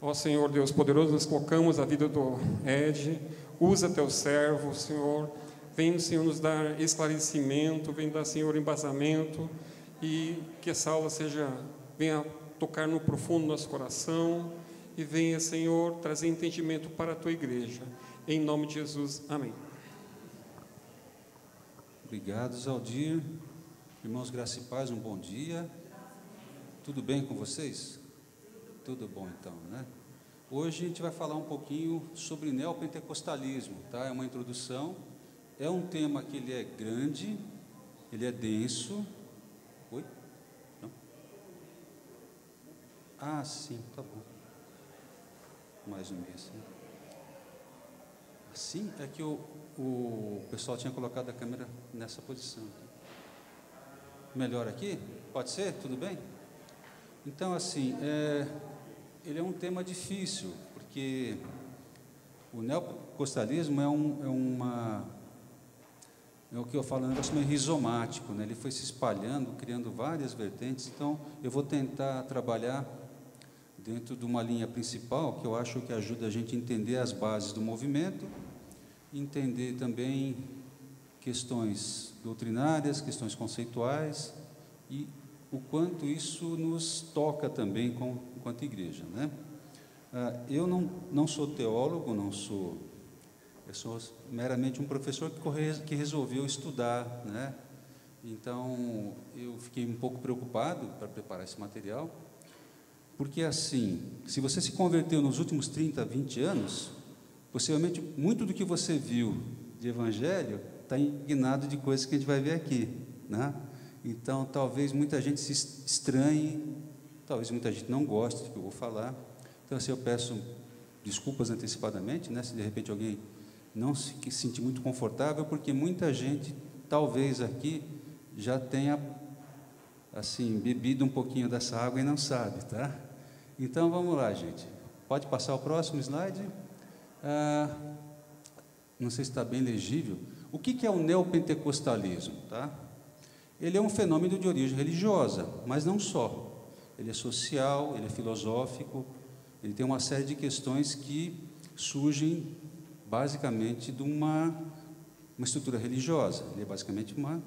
Ó Senhor Deus poderoso, nós colocamos a vida do Ed, usa teu servo, Senhor, vem, Senhor, nos dar esclarecimento, vem dar, Senhor, embasamento, e que essa aula venha tocar no profundo do nosso coração, e venha, Senhor, trazer entendimento para a tua igreja, em nome de Jesus, amém. Obrigado, Zaldir. Irmãos, graça e paz, um bom dia. Tudo bem com vocês? Tudo bom, então, né? Hoje a gente vai falar um pouquinho sobre neopentecostalismo, tá? É uma introdução, é um tema que ele é grande, ele é denso. Oi? Não? Ah, sim, tá bom. Mais um mês, né? Assim é que o pessoal tinha colocado a câmera nessa posição. Melhor aqui? Pode ser? Tudo bem? Então, assim, ele é um tema difícil, porque o neopentecostalismo é o que eu falo, um negócio meio rizomático, né? Ele foi se espalhando, criando várias vertentes. Então, eu vou tentar trabalhar dentro de uma linha principal, que eu acho que ajuda a gente a entender as bases do movimento, entender também questões doutrinárias, questões conceituais, e o quanto isso nos toca também enquanto igreja, né? Eu não sou teólogo, eu sou meramente um professor que resolveu estudar, né? Então, eu fiquei um pouco preocupado para preparar esse material, porque, assim, se você se converteu nos últimos 30, 20 anos, possivelmente muito do que você viu de evangelho está impregnado de coisas que a gente vai ver aqui, né? Então, talvez muita gente se estranhe, talvez muita gente não goste do que eu vou falar. Então, assim, eu peço desculpas antecipadamente, né, se de repente alguém não se sentir muito confortável, porque muita gente, talvez aqui, já tenha, assim, bebido um pouquinho dessa água e não sabe, tá? Então, vamos lá, gente. Pode passar o próximo slide? Não sei se está bem legível. O que é o neopentecostalismo, tá? Ele é um fenômeno de origem religiosa, mas não só. Ele é social, ele é filosófico, ele tem uma série de questões que surgem basicamente de uma estrutura religiosa. Ele é basicamente um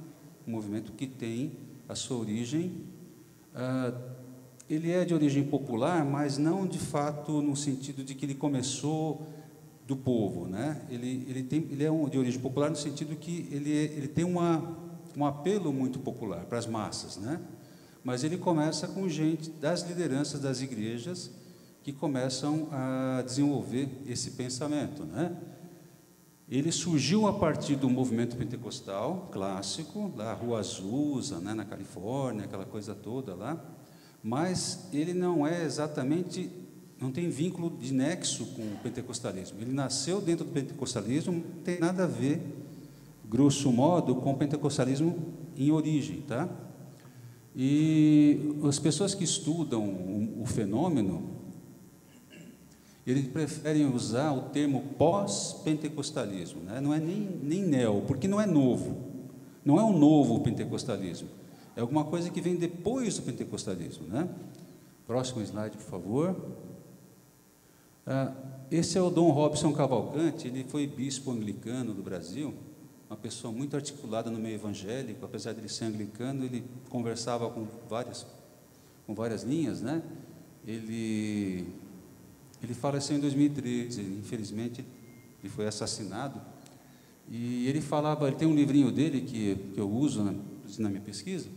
movimento que tem a sua origem. Ele é de origem popular, mas não de fato no sentido de que ele começou do povo, né? Ele é de origem popular no sentido que ele tem um apelo muito popular para as massas, né? Mas ele começa com gente das lideranças das igrejas que começam a desenvolver esse pensamento, né? Ele surgiu a partir do movimento pentecostal clássico, lá Rua Azusa, né, na Califórnia, aquela coisa toda lá, mas ele não é exatamente, não tem vínculo de nexo com o pentecostalismo. Ele nasceu dentro do pentecostalismo, não tem nada a ver, grosso modo, com o pentecostalismo em origem, tá? E as pessoas que estudam o fenômeno, eles preferem usar o termo pós-pentecostalismo, né? Não é nem neo, porque não é novo, não é um novo pentecostalismo, é alguma coisa que vem depois do pentecostalismo, né? Próximo slide, por favor. Esse é o Dom Robson Cavalcante, ele foi bispo anglicano do Brasil, uma pessoa muito articulada no meio evangélico, apesar de ele ser anglicano, ele conversava com várias linhas, né? Ele faleceu em 2013, infelizmente, ele foi assassinado, e ele tem um livrinho dele que eu uso na minha pesquisa,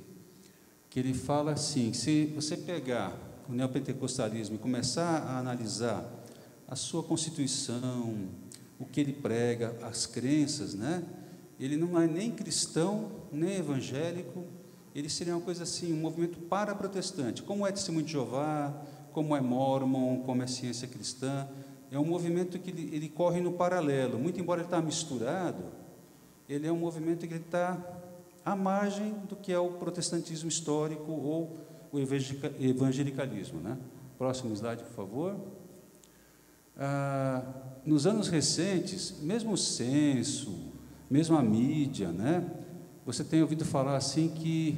que ele fala assim, que se você pegar o neopentecostalismo e começar a analisar a sua constituição, o que ele prega, as crenças, né? Ele não é nem cristão, nem evangélico, ele seria uma coisa assim, um movimento para-protestante, como é Testemunho de Jeová, como é Mormon, como é ciência cristã. É um movimento que ele corre no paralelo, muito embora ele está misturado, ele é um movimento que ele está à margem do que é o protestantismo histórico ou o evangelicalismo, né? Próximo slide, por favor. Nos anos recentes, mesmo o censo, mesmo a mídia, né? Você tem ouvido falar assim que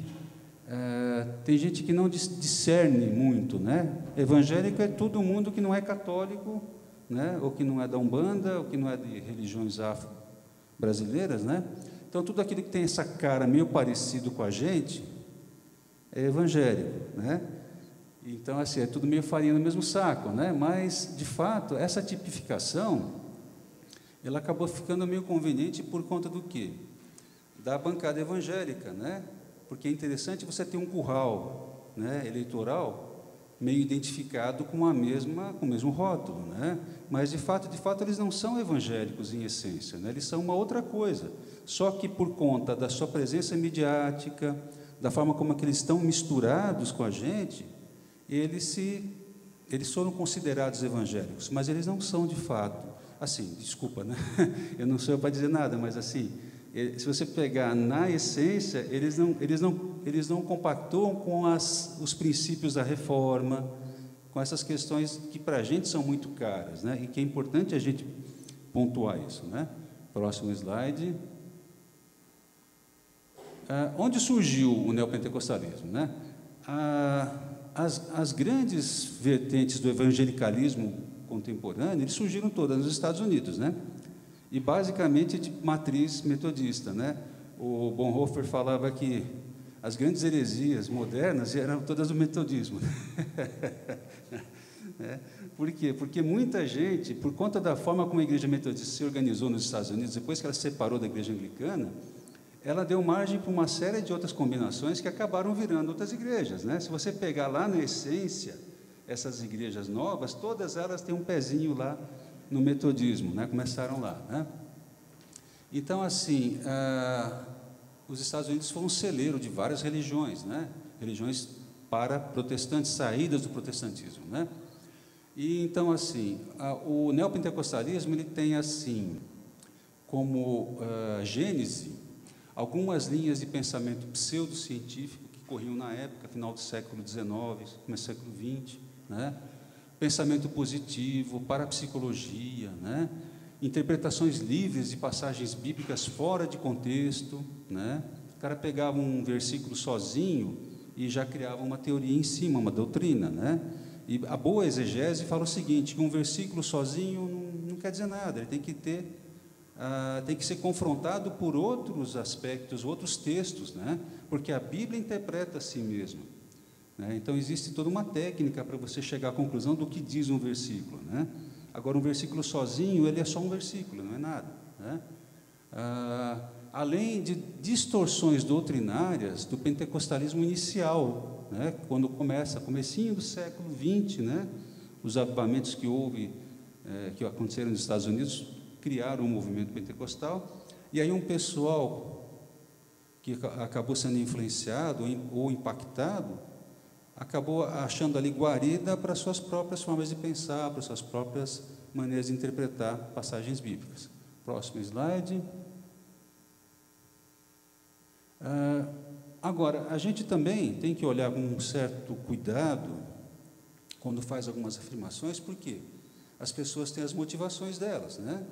tem gente que não discerne muito, né? Evangélico é todo mundo que não é católico, né? Ou que não é da Umbanda, ou que não é de religiões afro-brasileiras, né? Então, tudo aquilo que tem essa cara meio parecido com a gente é evangélico, né? Então, assim, é tudo meio farinha no mesmo saco, né? Mas, de fato, essa tipificação, ela acabou ficando meio conveniente por conta do quê? Da bancada evangélica, né? Porque é interessante você ter um curral, né, eleitoral meio identificado com o mesmo rótulo, né? Mas de fato eles não são evangélicos em essência, né? Eles são uma outra coisa. Só que por conta da sua presença midiática, da forma como é que eles estão misturados com a gente, eles foram considerados evangélicos, mas eles não são de fato. Assim, desculpa, né? Eu não sou eu para dizer nada, mas assim, se você pegar na essência, eles não compactuam com os princípios da reforma, com essas questões que para a gente são muito caras, né? E que é importante a gente pontuar isso, né? Próximo slide. Onde surgiu o neopentecostalismo, né? As grandes vertentes do evangelicalismo contemporâneo, eles surgiram todas nos Estados Unidos, né? E basicamente de matriz metodista, né? O Bonhoeffer falava que as grandes heresias modernas eram todas do metodismo. Por quê? Porque muita gente, por conta da forma como a igreja metodista se organizou nos Estados Unidos, depois que ela se separou da igreja anglicana, ela deu margem para uma série de outras combinações que acabaram virando outras igrejas, né? Se você pegar lá na essência, essas igrejas novas, todas elas têm um pezinho lá no metodismo, né? Começaram lá, né? Então, assim, os Estados Unidos foram um celeiro de várias religiões, né? Religiões para protestantes, saídas do protestantismo, né? E então, assim, o neopentecostalismo, ele tem, assim, como gênese, algumas linhas de pensamento pseudocientífico que corriam na época, final do século XIX, começo do século XX, né? Pensamento positivo, parapsicologia, né? Interpretações livres de passagens bíblicas fora de contexto, né? O cara pegava um versículo sozinho e já criava uma teoria em cima, uma doutrina, né? E a boa exegese fala o seguinte, que um versículo sozinho não quer dizer nada, ele tem que ser confrontado por outros aspectos, outros textos, né? Porque a Bíblia interpreta a si mesma, né? Então, existe toda uma técnica para você chegar à conclusão do que diz um versículo, né? Agora, um versículo sozinho, ele é só um versículo, não é nada, né? Além de distorções doutrinárias do pentecostalismo inicial, né? Quando comecinho do século XX, né? Os avivamentos que aconteceram nos Estados Unidos, criaram um movimento pentecostal, e aí um pessoal que acabou sendo influenciado ou impactado, acabou achando ali guarida para suas próprias formas de pensar, para suas próprias maneiras de interpretar passagens bíblicas. Próximo slide. Agora, a gente também tem que olhar com um certo cuidado quando faz algumas afirmações, porque as pessoas têm as motivações delas, né?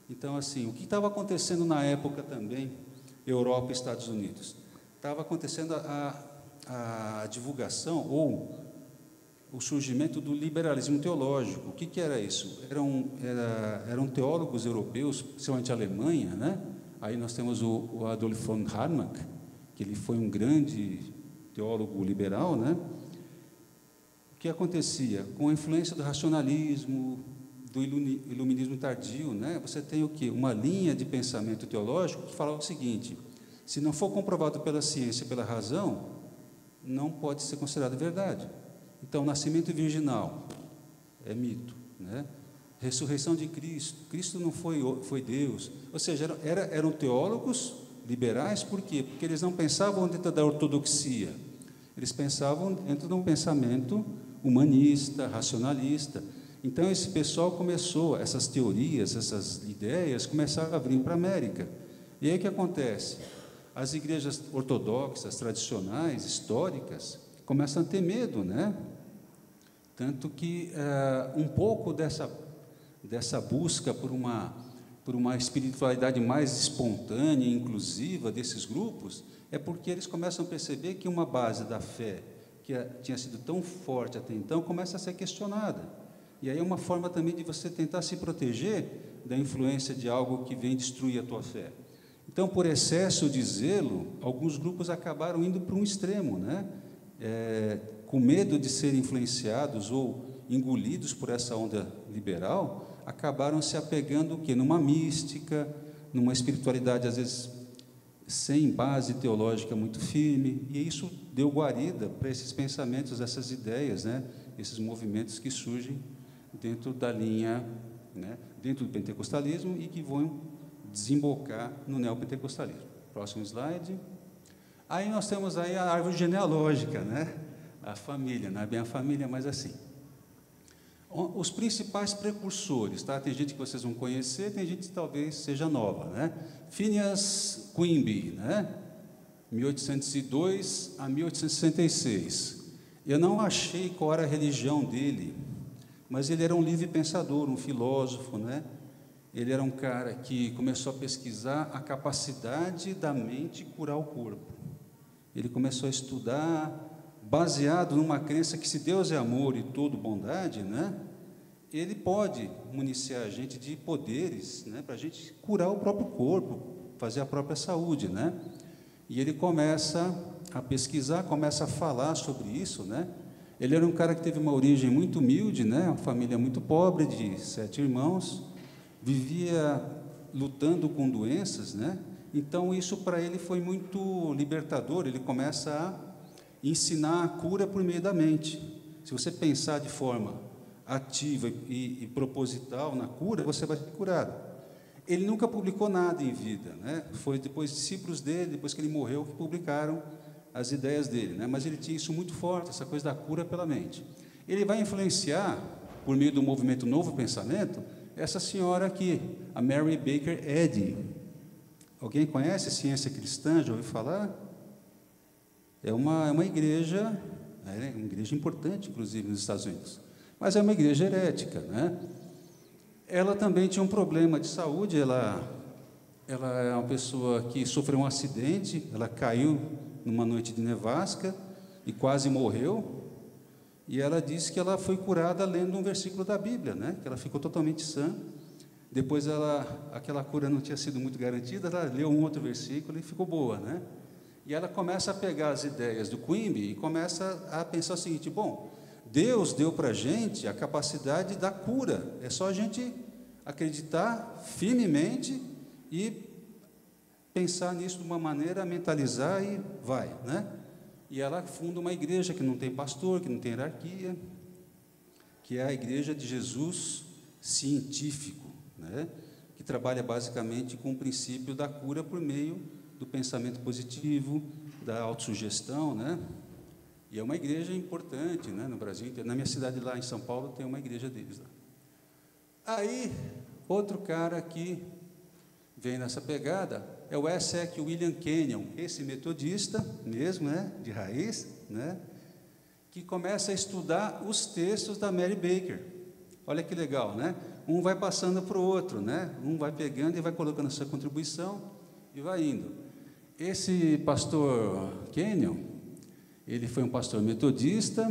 Então, assim, o que estava acontecendo na época também, Europa e Estados Unidos? Estava acontecendo a divulgação ou o surgimento do liberalismo teológico. O que era isso? Eram teólogos europeus, principalmente a Alemanha, né? Aí nós temos o Adolf von Harnack, que ele foi um grande teólogo liberal, né? O que acontecia? Com a influência do racionalismo, do iluminismo tardio, né? Você tem o quê? Uma linha de pensamento teológico que fala o seguinte: se não for comprovado pela ciência e pela razão, não pode ser considerado verdade. Então, nascimento virginal é mito, né? Ressurreição de Cristo não foi Deus. Ou seja, eram teólogos liberais, por quê? Porque eles não pensavam dentro da ortodoxia, eles pensavam dentro de um pensamento humanista, racionalista. Então, esse pessoal começou, essas teorias, essas ideias, começaram a vir para a América. E aí o que acontece? As igrejas ortodoxas, tradicionais, históricas, começam a ter medo, né? Tanto que um pouco dessa busca por uma por uma espiritualidade mais espontânea e inclusiva desses grupos, é porque eles começam a perceber que uma base da fé que tinha sido tão forte até então começa a ser questionada. E aí é uma forma também de você tentar se proteger da influência de algo que vem destruir a tua fé. Então, por excesso de zelo, alguns grupos acabaram indo para um extremo, né? Com medo de serem influenciados ou engolidos por essa onda liberal, acabaram se apegando o quê? Numa mística, numa espiritualidade, às vezes, sem base teológica muito firme, e isso deu guarida para esses pensamentos, essas ideias, né? Esses movimentos que surgem dentro da linha, né? Dentro do pentecostalismo e que vão desembocar no neopentecostalismo. Próximo slide. Aí nós temos aí a árvore genealógica, né? A família, não é bem a família, mas assim. Os principais precursores, tá? Tem gente que vocês vão conhecer, tem gente que talvez seja nova, né? Phineas Quimby, né? 1802 a 1866. Eu não achei qual era a religião dele, mas ele era um livre pensador, um filósofo, né? Ele era um cara que começou a pesquisar a capacidade da mente curar o corpo. Ele começou a estudar, baseado numa crença que se Deus é amor e todo bondade, né? Ele pode municiar a gente de poderes, né? Para a gente curar o próprio corpo, fazer a própria saúde, né? E ele começa a pesquisar, começa a falar sobre isso, né? Ele era um cara que teve uma origem muito humilde, né? Uma família muito pobre, de 7 irmãos, vivia lutando com doenças, né? Então, isso para ele foi muito libertador. Ele começa a ensinar a cura por meio da mente. Se você pensar de forma ativa e proposital na cura, você vai ser curado. Ele nunca publicou nada em vida, né? Foi depois discípulos dele, depois que ele morreu, que publicaram as ideias dele, né? Mas ele tinha isso muito forte, essa coisa da cura pela mente. Ele vai influenciar, por meio do movimento Novo Pensamento, essa senhora aqui, a Mary Baker Eddy. Alguém conhece Ciência Cristã? Já ouviu falar? É uma igreja importante, inclusive, nos Estados Unidos. Mas é uma igreja herética, né? Ela também tinha um problema de saúde, ela é uma pessoa que sofreu um acidente, ela caiu numa noite de nevasca e quase morreu, e ela disse que ela foi curada lendo um versículo da Bíblia, né? Que ela ficou totalmente sã. Depois aquela cura não tinha sido muito garantida, ela leu um outro versículo e ficou boa, né? E ela começa a pegar as ideias do Quimby e começa a pensar o seguinte: bom, Deus deu para a gente a capacidade da cura, é só a gente acreditar firmemente e pensar nisso de uma maneira, mentalizar e vai, né? E ela funda uma igreja que não tem pastor, que não tem hierarquia, que é a Igreja de Jesus Científico, né? Que trabalha basicamente com o princípio da cura por meio do pensamento positivo, da autossugestão, né? E é uma igreja importante, né, no Brasil inteiro. Na minha cidade, lá em São Paulo, tem uma igreja deles lá. Aí, outro cara que vem nessa pegada é o S.E.C. William Kenyon, esse metodista mesmo, né, de raiz, né, que começa a estudar os textos da Mary Baker. Olha que legal, né? Um vai passando para o outro, né? Um vai pegando e vai colocando a sua contribuição e vai indo. Esse pastor Kenyon, ele foi um pastor metodista,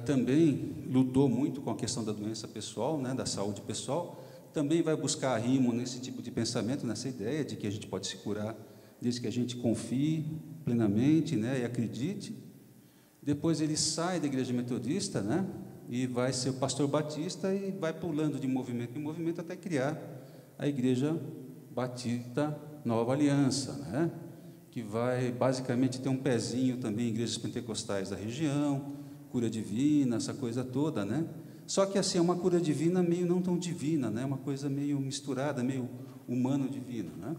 também lutou muito com a questão da doença pessoal, né, da saúde pessoal, também vai buscar arrimo nesse tipo de pensamento, nessa ideia de que a gente pode se curar desde que a gente confie plenamente, né, e acredite. Depois ele sai da igreja metodista, né, e vai ser o pastor batista e vai pulando de movimento em movimento até criar a igreja batista Nova Aliança, né, que vai basicamente ter um pezinho também em igrejas pentecostais da região, cura divina, essa coisa toda, né? Só que assim, é uma cura divina meio não tão divina, né? Uma coisa meio misturada, meio humano-divina, né?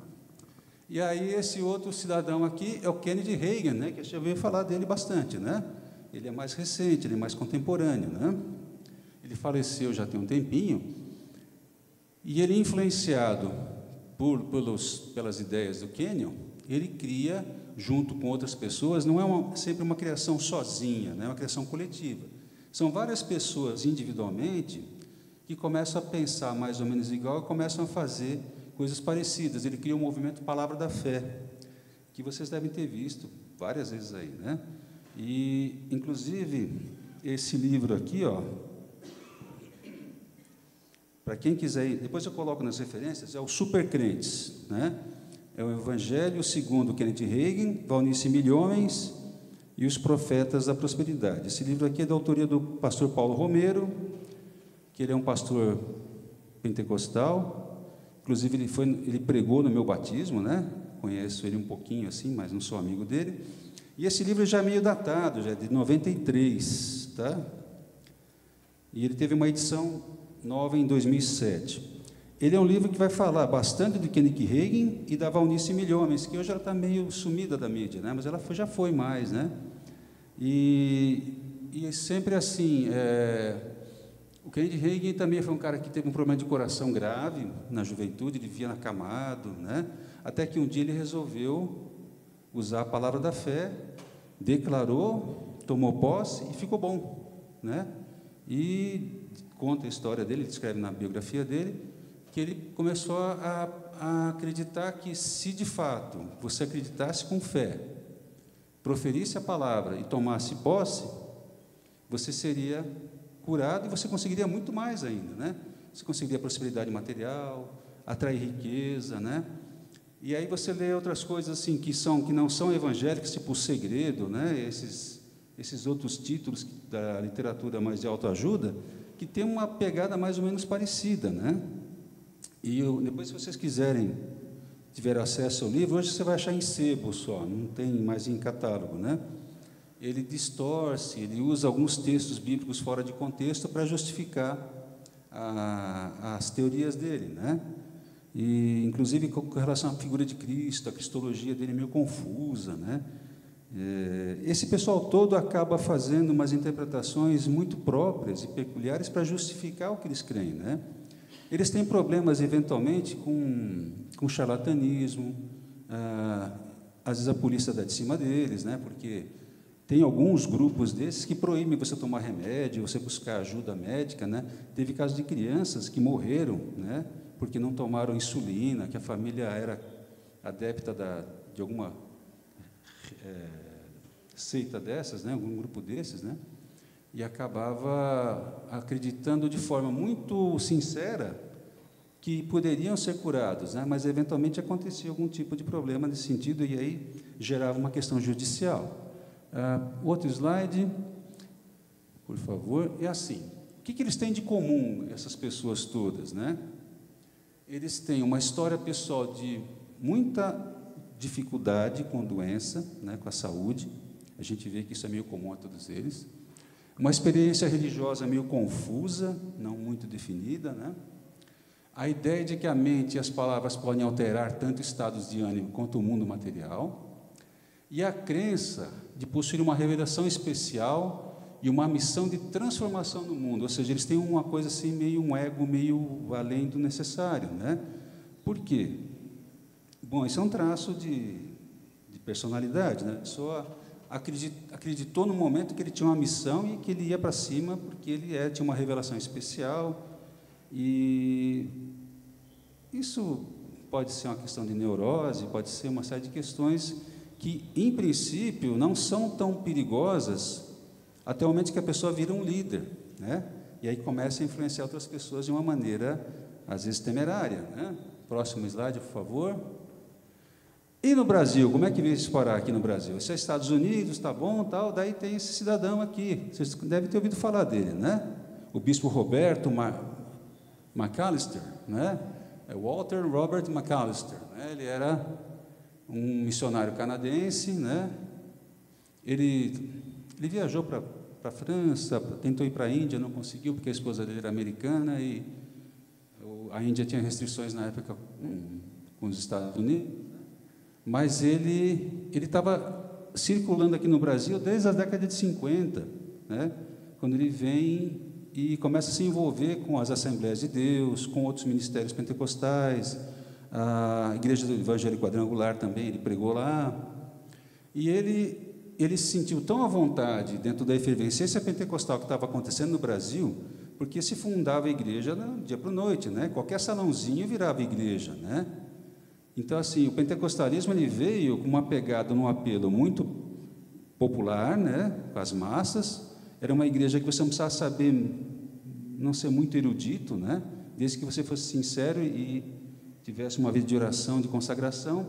E aí esse outro cidadão aqui é o Kennedy Reagan, né? Que eu já ouvi falar dele bastante, né? Ele é mais recente, ele é mais contemporâneo, né? Ele faleceu já tem um tempinho, e ele, influenciado pelas ideias do Kenyon, ele cria, junto com outras pessoas, não é sempre uma criação sozinha, né? É uma criação coletiva. São várias pessoas individualmente que começam a pensar mais ou menos igual e começam a fazer coisas parecidas. Ele cria o movimento Palavra da Fé, que vocês devem ter visto várias vezes aí, né? E, inclusive, esse livro aqui, ó, para quem quiser ir, depois eu coloco nas referências, é o Super Crentes, né? É o Evangelho segundo Kenneth Hagin, Valnice Milhomens e os Profetas da Prosperidade. Esse livro aqui é da autoria do pastor Paulo Romero, que ele é um pastor pentecostal. Inclusive, ele pregou no meu batismo, né? Conheço ele um pouquinho assim, mas não sou amigo dele. E esse livro já é meio datado, já é de 93, tá? E ele teve uma edição nova em 2007. Ele é um livro que vai falar bastante do Kenneth Hagin e da Valnice Milhomens, que hoje ela está meio sumida da mídia, né? Mas ela já foi mais, né? E é sempre assim, o Kenneth Hagin também foi um cara que teve um problema de coração grave na juventude, ele vivia acamado, né? Até que um dia ele resolveu usar a palavra da fé, declarou, tomou posse e ficou bom, né? E conta a história dele, ele descreve na biografia dele, que ele começou a acreditar que, se de fato você acreditasse com fé, proferisse a palavra e tomasse posse, você seria curado e você conseguiria muito mais ainda, né? Você conseguiria prosperidade material, atrair riqueza, né? E aí você lê outras coisas assim que não são evangélicas, tipo O Segredo, né? Esses outros títulos da literatura mais de autoajuda, que tem uma pegada mais ou menos parecida, né? E depois, se vocês quiserem, tiver acesso ao livro, hoje você vai achar em sebo só, não tem mais em catálogo, né? Ele distorce, ele usa alguns textos bíblicos fora de contexto para justificar as teorias dele, né? E, inclusive, com relação à figura de Cristo, a cristologia dele é meio confusa, né? Esse pessoal todo acaba fazendo umas interpretações muito próprias e peculiares para justificar o que eles creem, né? Eles têm problemas, eventualmente, com charlatanismo, às vezes a polícia dá de cima deles, né? Porque tem alguns grupos desses que proíbem você tomar remédio, você buscar ajuda médica, né? Teve casos de crianças que morreram, né? Porque não tomaram insulina, que a família era adepta de alguma seita dessas, né? Algum grupo desses, né? E acabava acreditando de forma muito sincera que poderiam ser curados, né? Mas eventualmente acontecia algum tipo de problema nesse sentido e aí gerava uma questão judicial. Outro slide, por favor. É assim, o que eles têm de comum, essas pessoas todas, né? Eles têm uma história pessoal de muita dificuldade com doença, né, com a saúde. A gente vê que isso é meio comum a todos eles. Uma experiência religiosa meio confusa, não muito definida, né? A ideia de que a mente e as palavras podem alterar tanto estados de ânimo quanto o mundo material. E a crença de possuir uma revelação especial e uma missão de transformação no mundo. Ou seja, eles têm uma coisa assim, meio um ego, meio além do necessário, né? Por quê? Bom, isso é um traço de personalidade, né? A pessoa acreditou no momento que ele tinha uma missão e que ele ia para cima porque ele tinha uma revelação especial. E isso pode ser uma questão de neurose, pode ser uma série de questões que, em princípio, não são tão perigosas até o momento que a pessoa vira um líder, né? E aí começa a influenciar outras pessoas de uma maneira, às vezes, temerária, né? Próximo slide, por favor. E no Brasil, como é que veio se parar aqui no Brasil? Isso é Estados Unidos, tá bom, tal, daí tem esse cidadão aqui, vocês devem ter ouvido falar dele, né? O bispo Roberto McAllister, né? É Walter Robert McAllister, né? Ele era um missionário canadense, né? Ele viajou para a França, tentou ir para a Índia, não conseguiu, porque a esposa dele era americana e a Índia tinha restrições na época com os Estados Unidos. Mas ele estava circulando aqui no Brasil desde a década de 50, né? Quando ele vem e começa a se envolver com as Assembleias de Deus, com outros ministérios pentecostais, a Igreja do Evangelho Quadrangular também, ele pregou lá. E ele se sentiu tão à vontade dentro da efervescência pentecostal que estava acontecendo no Brasil, Porque se fundava a igreja do dia para a noite, né? Qualquer salãozinho virava igreja, né? Então, assim, o pentecostalismo ele veio com uma pegada, num apelo muito popular, né? Com as massas. Era uma igreja que você não precisava saber, não ser muito erudito, né? Desde que você fosse sincero e tivesse uma vida de oração, de consagração.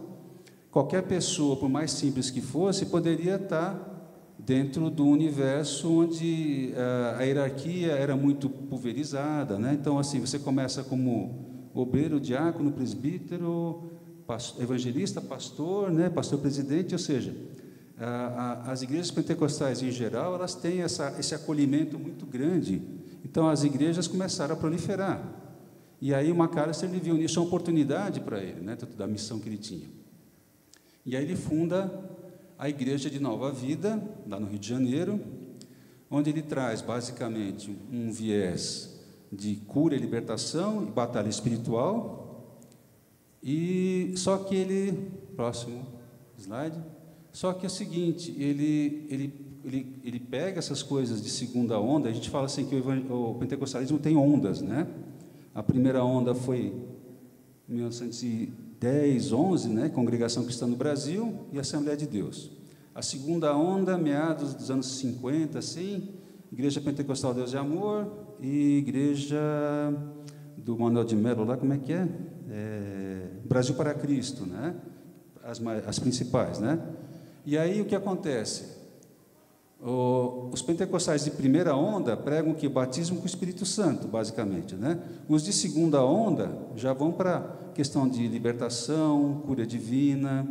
Qualquer pessoa, por mais simples que fosse, poderia estar dentro do universo onde a hierarquia era muito pulverizada, né? Então, assim, você começa como obreiro, diácono, presbítero, evangelista, pastor, né? Pastor presidente, ou seja, as igrejas pentecostais em geral, elas têm esse acolhimento muito grande. Então, as igrejas começaram a proliferar. E aí o McAllister ele viu nisso uma oportunidade para ele, né? Da missão que ele tinha. E aí ele funda a Igreja de Nova Vida, lá no Rio de Janeiro, onde ele traz, basicamente, um viés de cura e libertação e batalha espiritual. E só que ele, próximo slide, só que é o seguinte, ele pega essas coisas de segunda onda. A gente fala assim que o pentecostalismo tem ondas, né? A primeira onda foi em 1910, 11, né? Congregação Cristã no Brasil e Assembleia de Deus. A segunda onda, meados dos anos 50, assim, Igreja Pentecostal Deus e Amor e Igreja do Manuel de Mello, lá, como é que é? Brasil para Cristo, né? As principais, né? E aí o que acontece? Os pentecostais de primeira onda pregam que batismo com o Espírito Santo, basicamente, né? Os de segunda onda já vão para a questão de libertação, cura divina,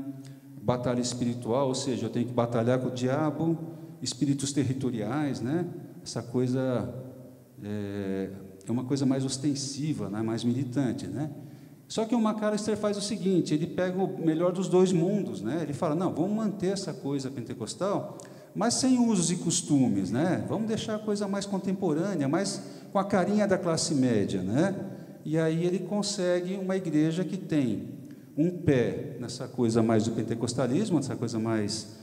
batalha espiritual, ou seja, eu tenho que batalhar com o diabo, espíritos territoriais, né? Essa coisa é uma coisa mais ostensiva, né? Mais militante, né? Só que o McAllister faz o seguinte, ele pega o melhor dos dois mundos, né? Ele fala, não, vamos manter essa coisa pentecostal, mas sem usos e costumes, né? Vamos deixar a coisa mais contemporânea, mais com a carinha da classe média, né? E aí ele consegue uma igreja que tem um pé nessa coisa mais do pentecostalismo, essa coisa mais,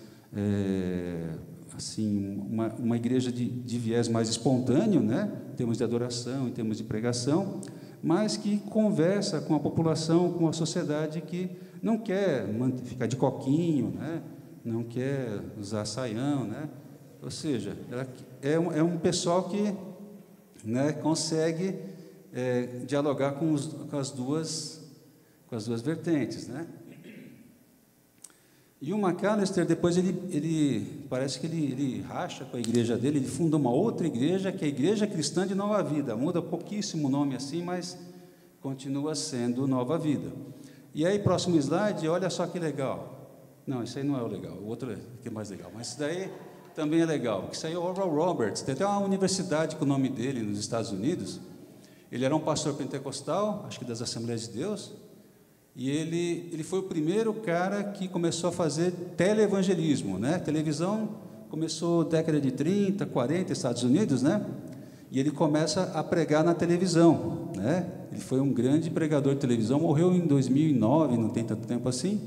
assim, uma igreja de viés mais espontâneo, né? Em termos de adoração, em termos de pregação, mas que conversa com a população, com a sociedade que não quer ficar de coquinho, né? Não quer usar saião, né? Ou seja, é um pessoal que, né, consegue dialogar com as duas vertentes, né? E o McAllister, depois ele parece que ele racha com a igreja dele, ele funda uma outra igreja, que é a Igreja Cristã de Nova Vida, muda pouquíssimo o nome assim, mas continua sendo Nova Vida. E aí, próximo slide, olha só que legal. Não, isso aí não é o legal, o outro que é mais legal, mas isso daí também é legal, porque isso aí é o Oral Roberts, tem até uma universidade com o nome dele nos Estados Unidos. Ele era um pastor pentecostal, acho que das Assembleias de Deus, e ele foi o primeiro cara que começou a fazer teleevangelismo, né? Televisão começou década de 30, 40, Estados Unidos, né? E ele começa a pregar na televisão, né? Ele foi um grande pregador de televisão, morreu em 2009, não tem tanto tempo assim,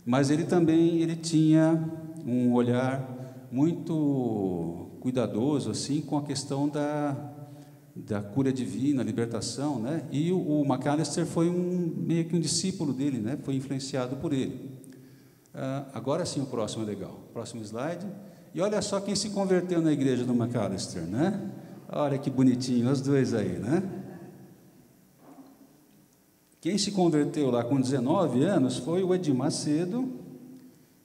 mas ele também tinha um olhar muito cuidadoso assim com a questão da cura divina, libertação, né? E o McAllister foi meio que um discípulo dele, né? Foi influenciado por ele. Agora sim, o próximo é legal. Próximo slide. E olha só quem se converteu na igreja do McAllister, né? Olha que bonitinho, os dois aí, né? Quem se converteu lá com 19 anos foi o Edir Macedo,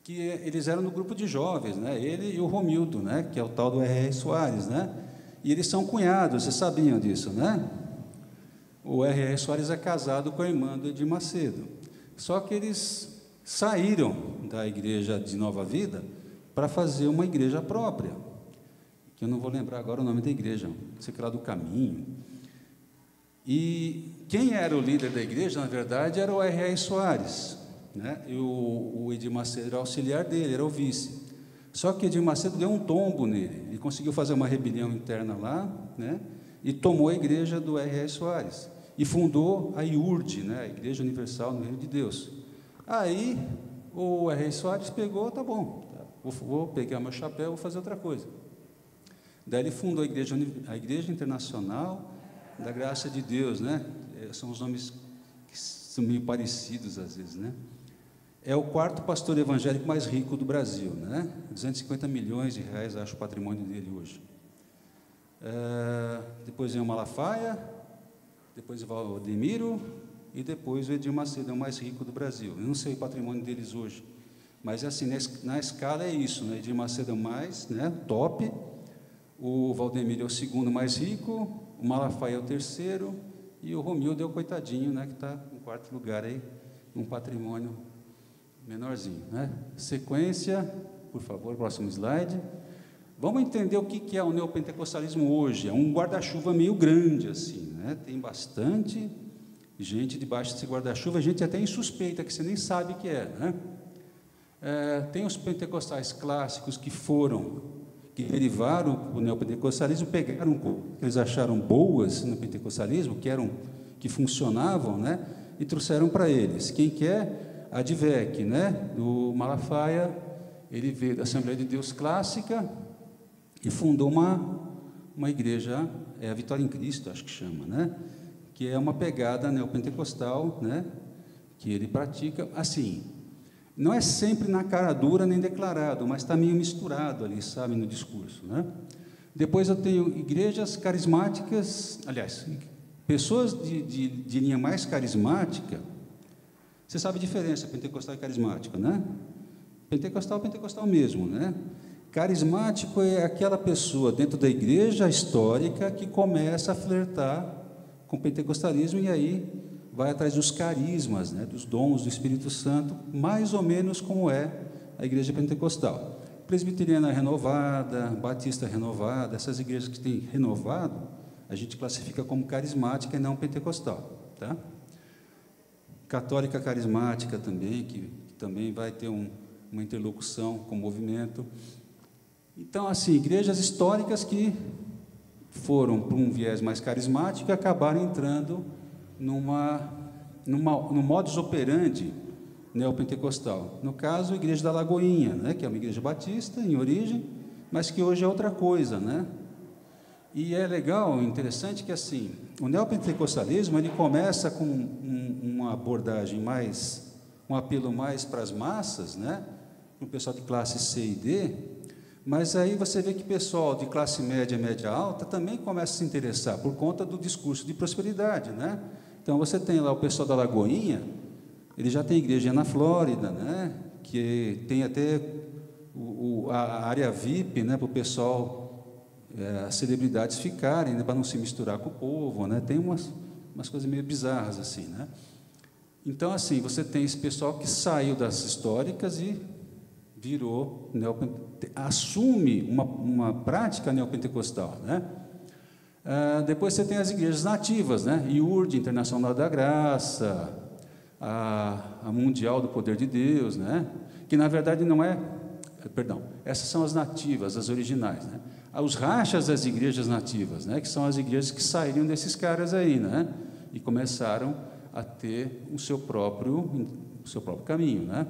que eles eram no grupo de jovens, né? Ele e o Romildo, né? Que é o tal do R.R. Soares, né? E eles são cunhados, vocês sabiam disso, né? O R.R. Soares é casado com a irmã do Edir Macedo. Só que eles saíram da igreja de Nova Vida para fazer uma igreja própria, que eu não vou lembrar agora o nome da igreja, sei que lá do Caminho. E quem era o líder da igreja, na verdade, era o R.R. Soares, né? E o Edir Macedo era auxiliar dele, era o vice. Só que Edir Macedo deu um tombo nele, ele conseguiu fazer uma rebelião interna lá, né? E tomou a igreja do R.R. Soares, e fundou a IURD, né? A Igreja Universal no Reino de Deus. Aí o R.R. Soares pegou, tá bom, vou pegar meu chapéu, vou fazer outra coisa. Daí ele fundou a Igreja Internacional da Graça de Deus, né? São os nomes que são meio parecidos às vezes, né? É o quarto pastor evangélico mais rico do Brasil, né? 250 milhões de reais, acho, o patrimônio dele hoje. Depois vem o Malafaia, depois o Valdemiro e depois o Edir Macedo, é o mais rico do Brasil. Eu não sei o patrimônio deles hoje, mas assim, na escala é isso, né? Edir Macedo é o mais, né, top, o Valdemiro é o segundo mais rico, o Malafaia é o terceiro e o Romildo é o coitadinho, né, que está em quarto lugar aí, um patrimônio menorzinho, né? Sequência, por favor, próximo slide. Vamos entender o que é o neopentecostalismo hoje. É um guarda-chuva meio grande, assim, né? Tem bastante gente debaixo desse guarda-chuva, gente até insuspeita, que você nem sabe o que é, né? Tem os pentecostais clássicos que derivaram o neopentecostalismo, pegaram o que eles acharam boas no pentecostalismo, que funcionavam, né? E trouxeram para eles. Quem quer? A Advec, né? Do Malafaia, ele veio da Assembleia de Deus Clássica e fundou uma igreja, a Vitória em Cristo, acho que chama, né? Que é uma pegada neopentecostal, né? Que ele pratica, assim, não é sempre na cara dura nem declarado, mas está meio misturado ali, sabe, no discurso, né? Depois eu tenho igrejas carismáticas, aliás, pessoas de linha mais carismática. Você sabe a diferença, pentecostal e carismático, né? Pentecostal mesmo, né? Carismático é aquela pessoa dentro da igreja histórica que começa a flertar com o pentecostalismo e aí vai atrás dos carismas, né? Dos dons do Espírito Santo, mais ou menos como é a igreja pentecostal. Presbiteriana renovada, batista renovada, essas igrejas que têm renovado, a gente classifica como carismática e não pentecostal, tá? Católica carismática também, que também vai ter uma interlocução com o movimento. Então, assim, igrejas históricas que foram para um viés mais carismático e acabaram entrando no modus operandi neopentecostal. No caso, a Igreja da Lagoinha, né, que é uma igreja batista em origem, mas que hoje é outra coisa, né? E é legal, interessante que assim, o neopentecostalismo ele começa com uma abordagem um apelo mais para as massas, né? Para o pessoal de classe C e D, mas aí você vê que o pessoal de classe média, média alta também começa a se interessar por conta do discurso de prosperidade, né? Então você tem lá o pessoal da Lagoinha, ele já tem igreja na Flórida, né? Que tem até a área VIP, né? Para o pessoal, as celebridades ficarem, né? Para não se misturar com o povo, né? Tem umas coisas meio bizarras assim, né? Então assim, você tem esse pessoal que saiu das históricas e virou assume uma prática neopentecostal, né? Depois você tem as igrejas nativas, né? IURD, Internacional da Graça, a Mundial do Poder de Deus, né? Que na verdade não é, perdão, essas são as nativas, as originais, né? Os rachas das igrejas nativas, né? Que são as igrejas que saíram desses caras aí, né? E começaram a ter o seu próprio caminho, né?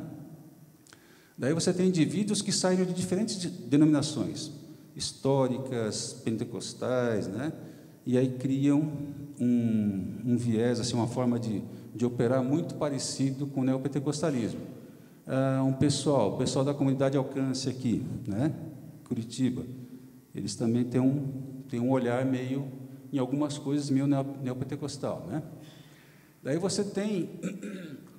Daí você tem indivíduos que saíram de diferentes denominações históricas, pentecostais, né? E aí criam um viés, assim, uma forma de operar muito parecido com o neopentecostalismo. O pessoal da comunidade Alcance aqui, né? Curitiba, eles também têm um olhar meio, em algumas coisas, meio neopentecostal, né? Daí você tem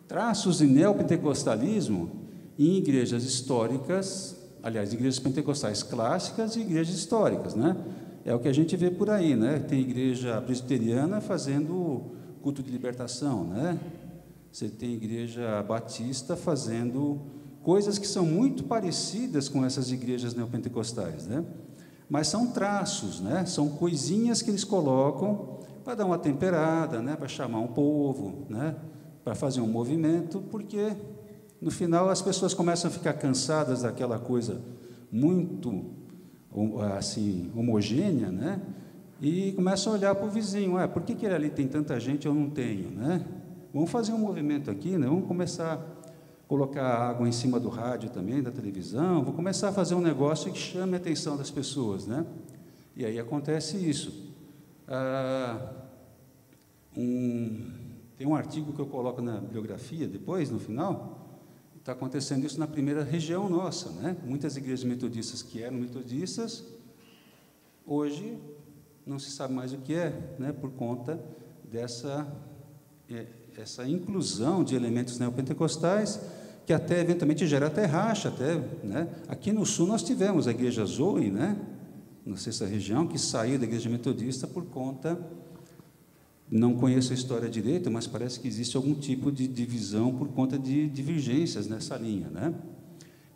traços de neopentecostalismo em igrejas históricas, aliás, igrejas pentecostais clássicas e igrejas históricas, né? É o que a gente vê por aí, né? Tem igreja presbiteriana fazendo culto de libertação, né? Você tem igreja batista fazendo coisas que são muito parecidas com essas igrejas neopentecostais, né? Mas são traços, né? São coisinhas que eles colocam para dar uma temperada, né? Para chamar um povo, né? Para fazer um movimento, porque no final as pessoas começam a ficar cansadas daquela coisa muito assim homogênea, né? E começam a olhar para o vizinho, por que ele ali tem tanta gente e eu não tenho, né? Vamos fazer um movimento aqui, né? Vamos começar a colocar água em cima do rádio também, da televisão, vamos começar a fazer um negócio que chame a atenção das pessoas, né? E aí acontece isso. Tem um artigo que eu coloco na bibliografia depois, no final, está acontecendo isso na primeira região nossa, né? Muitas igrejas metodistas que eram metodistas, hoje não se sabe mais o que é, né? Por conta dessa essa inclusão de elementos neopentecostais, que até eventualmente gera até racha, né? Aqui no sul nós tivemos a igreja Zoe, né? Na sexta região, que saiu da igreja metodista por conta, não conheço a história direito, mas parece que existe algum tipo de divisão por conta de divergências nessa linha, né?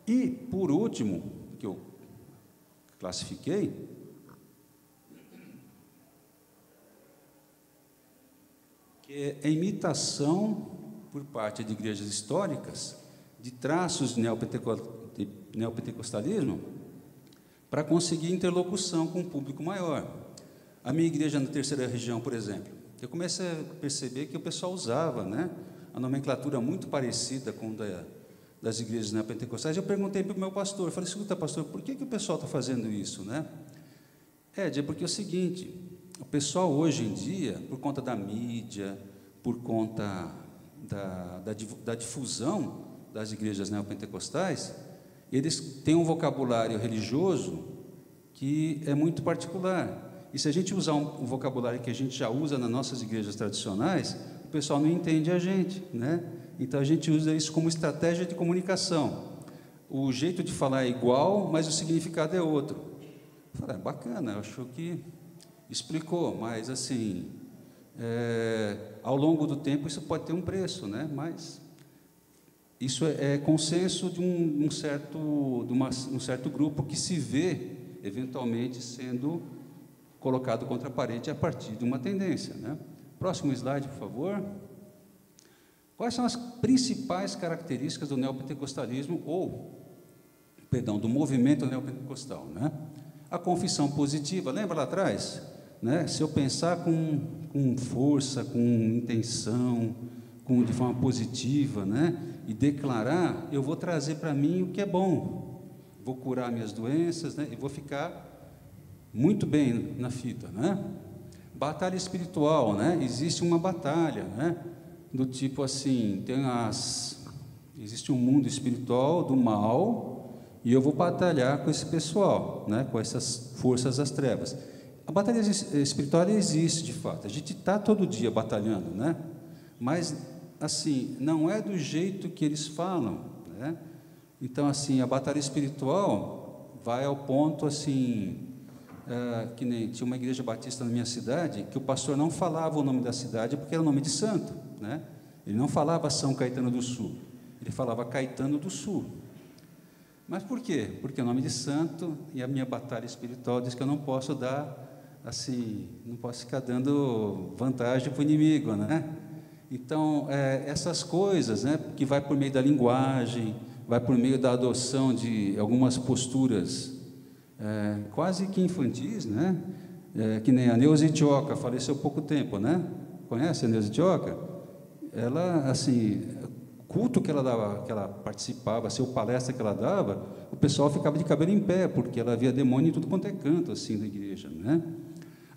E, por último, que eu classifiquei, que é a imitação, por parte de igrejas históricas, de traços de neopentecostalismo, para conseguir interlocução com um público maior. A minha igreja na terceira região, por exemplo, eu comecei a perceber que o pessoal usava, né, a nomenclatura muito parecida com das igrejas neopentecostais. Eu perguntei para o meu pastor, eu falei: escuta, pastor, por que o pessoal está fazendo isso, né? É porque é o seguinte, o pessoal hoje em dia, por conta da mídia, por conta da difusão das igrejas neopentecostais, eles têm um vocabulário religioso que é muito particular. E se a gente usar um vocabulário que a gente já usa nas nossas igrejas tradicionais, o pessoal não entende a gente, né? Então a gente usa isso como estratégia de comunicação. O jeito de falar é igual, mas o significado é outro. Eu falei: bacana, eu acho que explicou, mas assim, ao longo do tempo isso pode ter um preço, né? Mas isso é consenso de um certo grupo que se vê eventualmente sendo colocado contra a parede a partir de uma tendência, né? Próximo slide, por favor. Quais são as principais características do neopentecostalismo do movimento neopentecostal, né? A confissão positiva, lembra lá atrás, né? Se eu pensar com força, com intenção, de forma positiva, né? E declarar, eu vou trazer para mim o que é bom, vou curar minhas doenças, né? E vou ficar muito bem na fita, né? Batalha espiritual, né? Existe uma batalha, né? Do tipo assim, existe um mundo espiritual do mal e eu vou batalhar com esse pessoal, né? Com essas forças das trevas. A batalha espiritual existe de fato. A gente está todo dia batalhando, né? Mas assim, não é do jeito que eles falam, né? Então, assim, a batalha espiritual vai ao ponto, assim, que nem tinha uma igreja batista na minha cidade, que o pastor não falava o nome da cidade porque era o nome de santo, né? Ele não falava São Caetano do Sul, ele falava Caetano do Sul. Mas por quê? Porque é o nome de santo, e a minha batalha espiritual diz que eu não posso dar, assim, não posso ficar dando vantagem para o inimigo, né? Então, essas coisas, né, que vai por meio da linguagem, vai por meio da adoção de algumas posturas quase que infantis, né? Que nem a Neuza Itioca, faleceu há pouco tempo, né? Conhece a Neuza Itioca? Ela, assim, culto que ela dava, que ela participava, seu palestra que ela dava, o pessoal ficava de cabelo em pé, porque ela via demônio em tudo quanto é canto, assim, da igreja, né?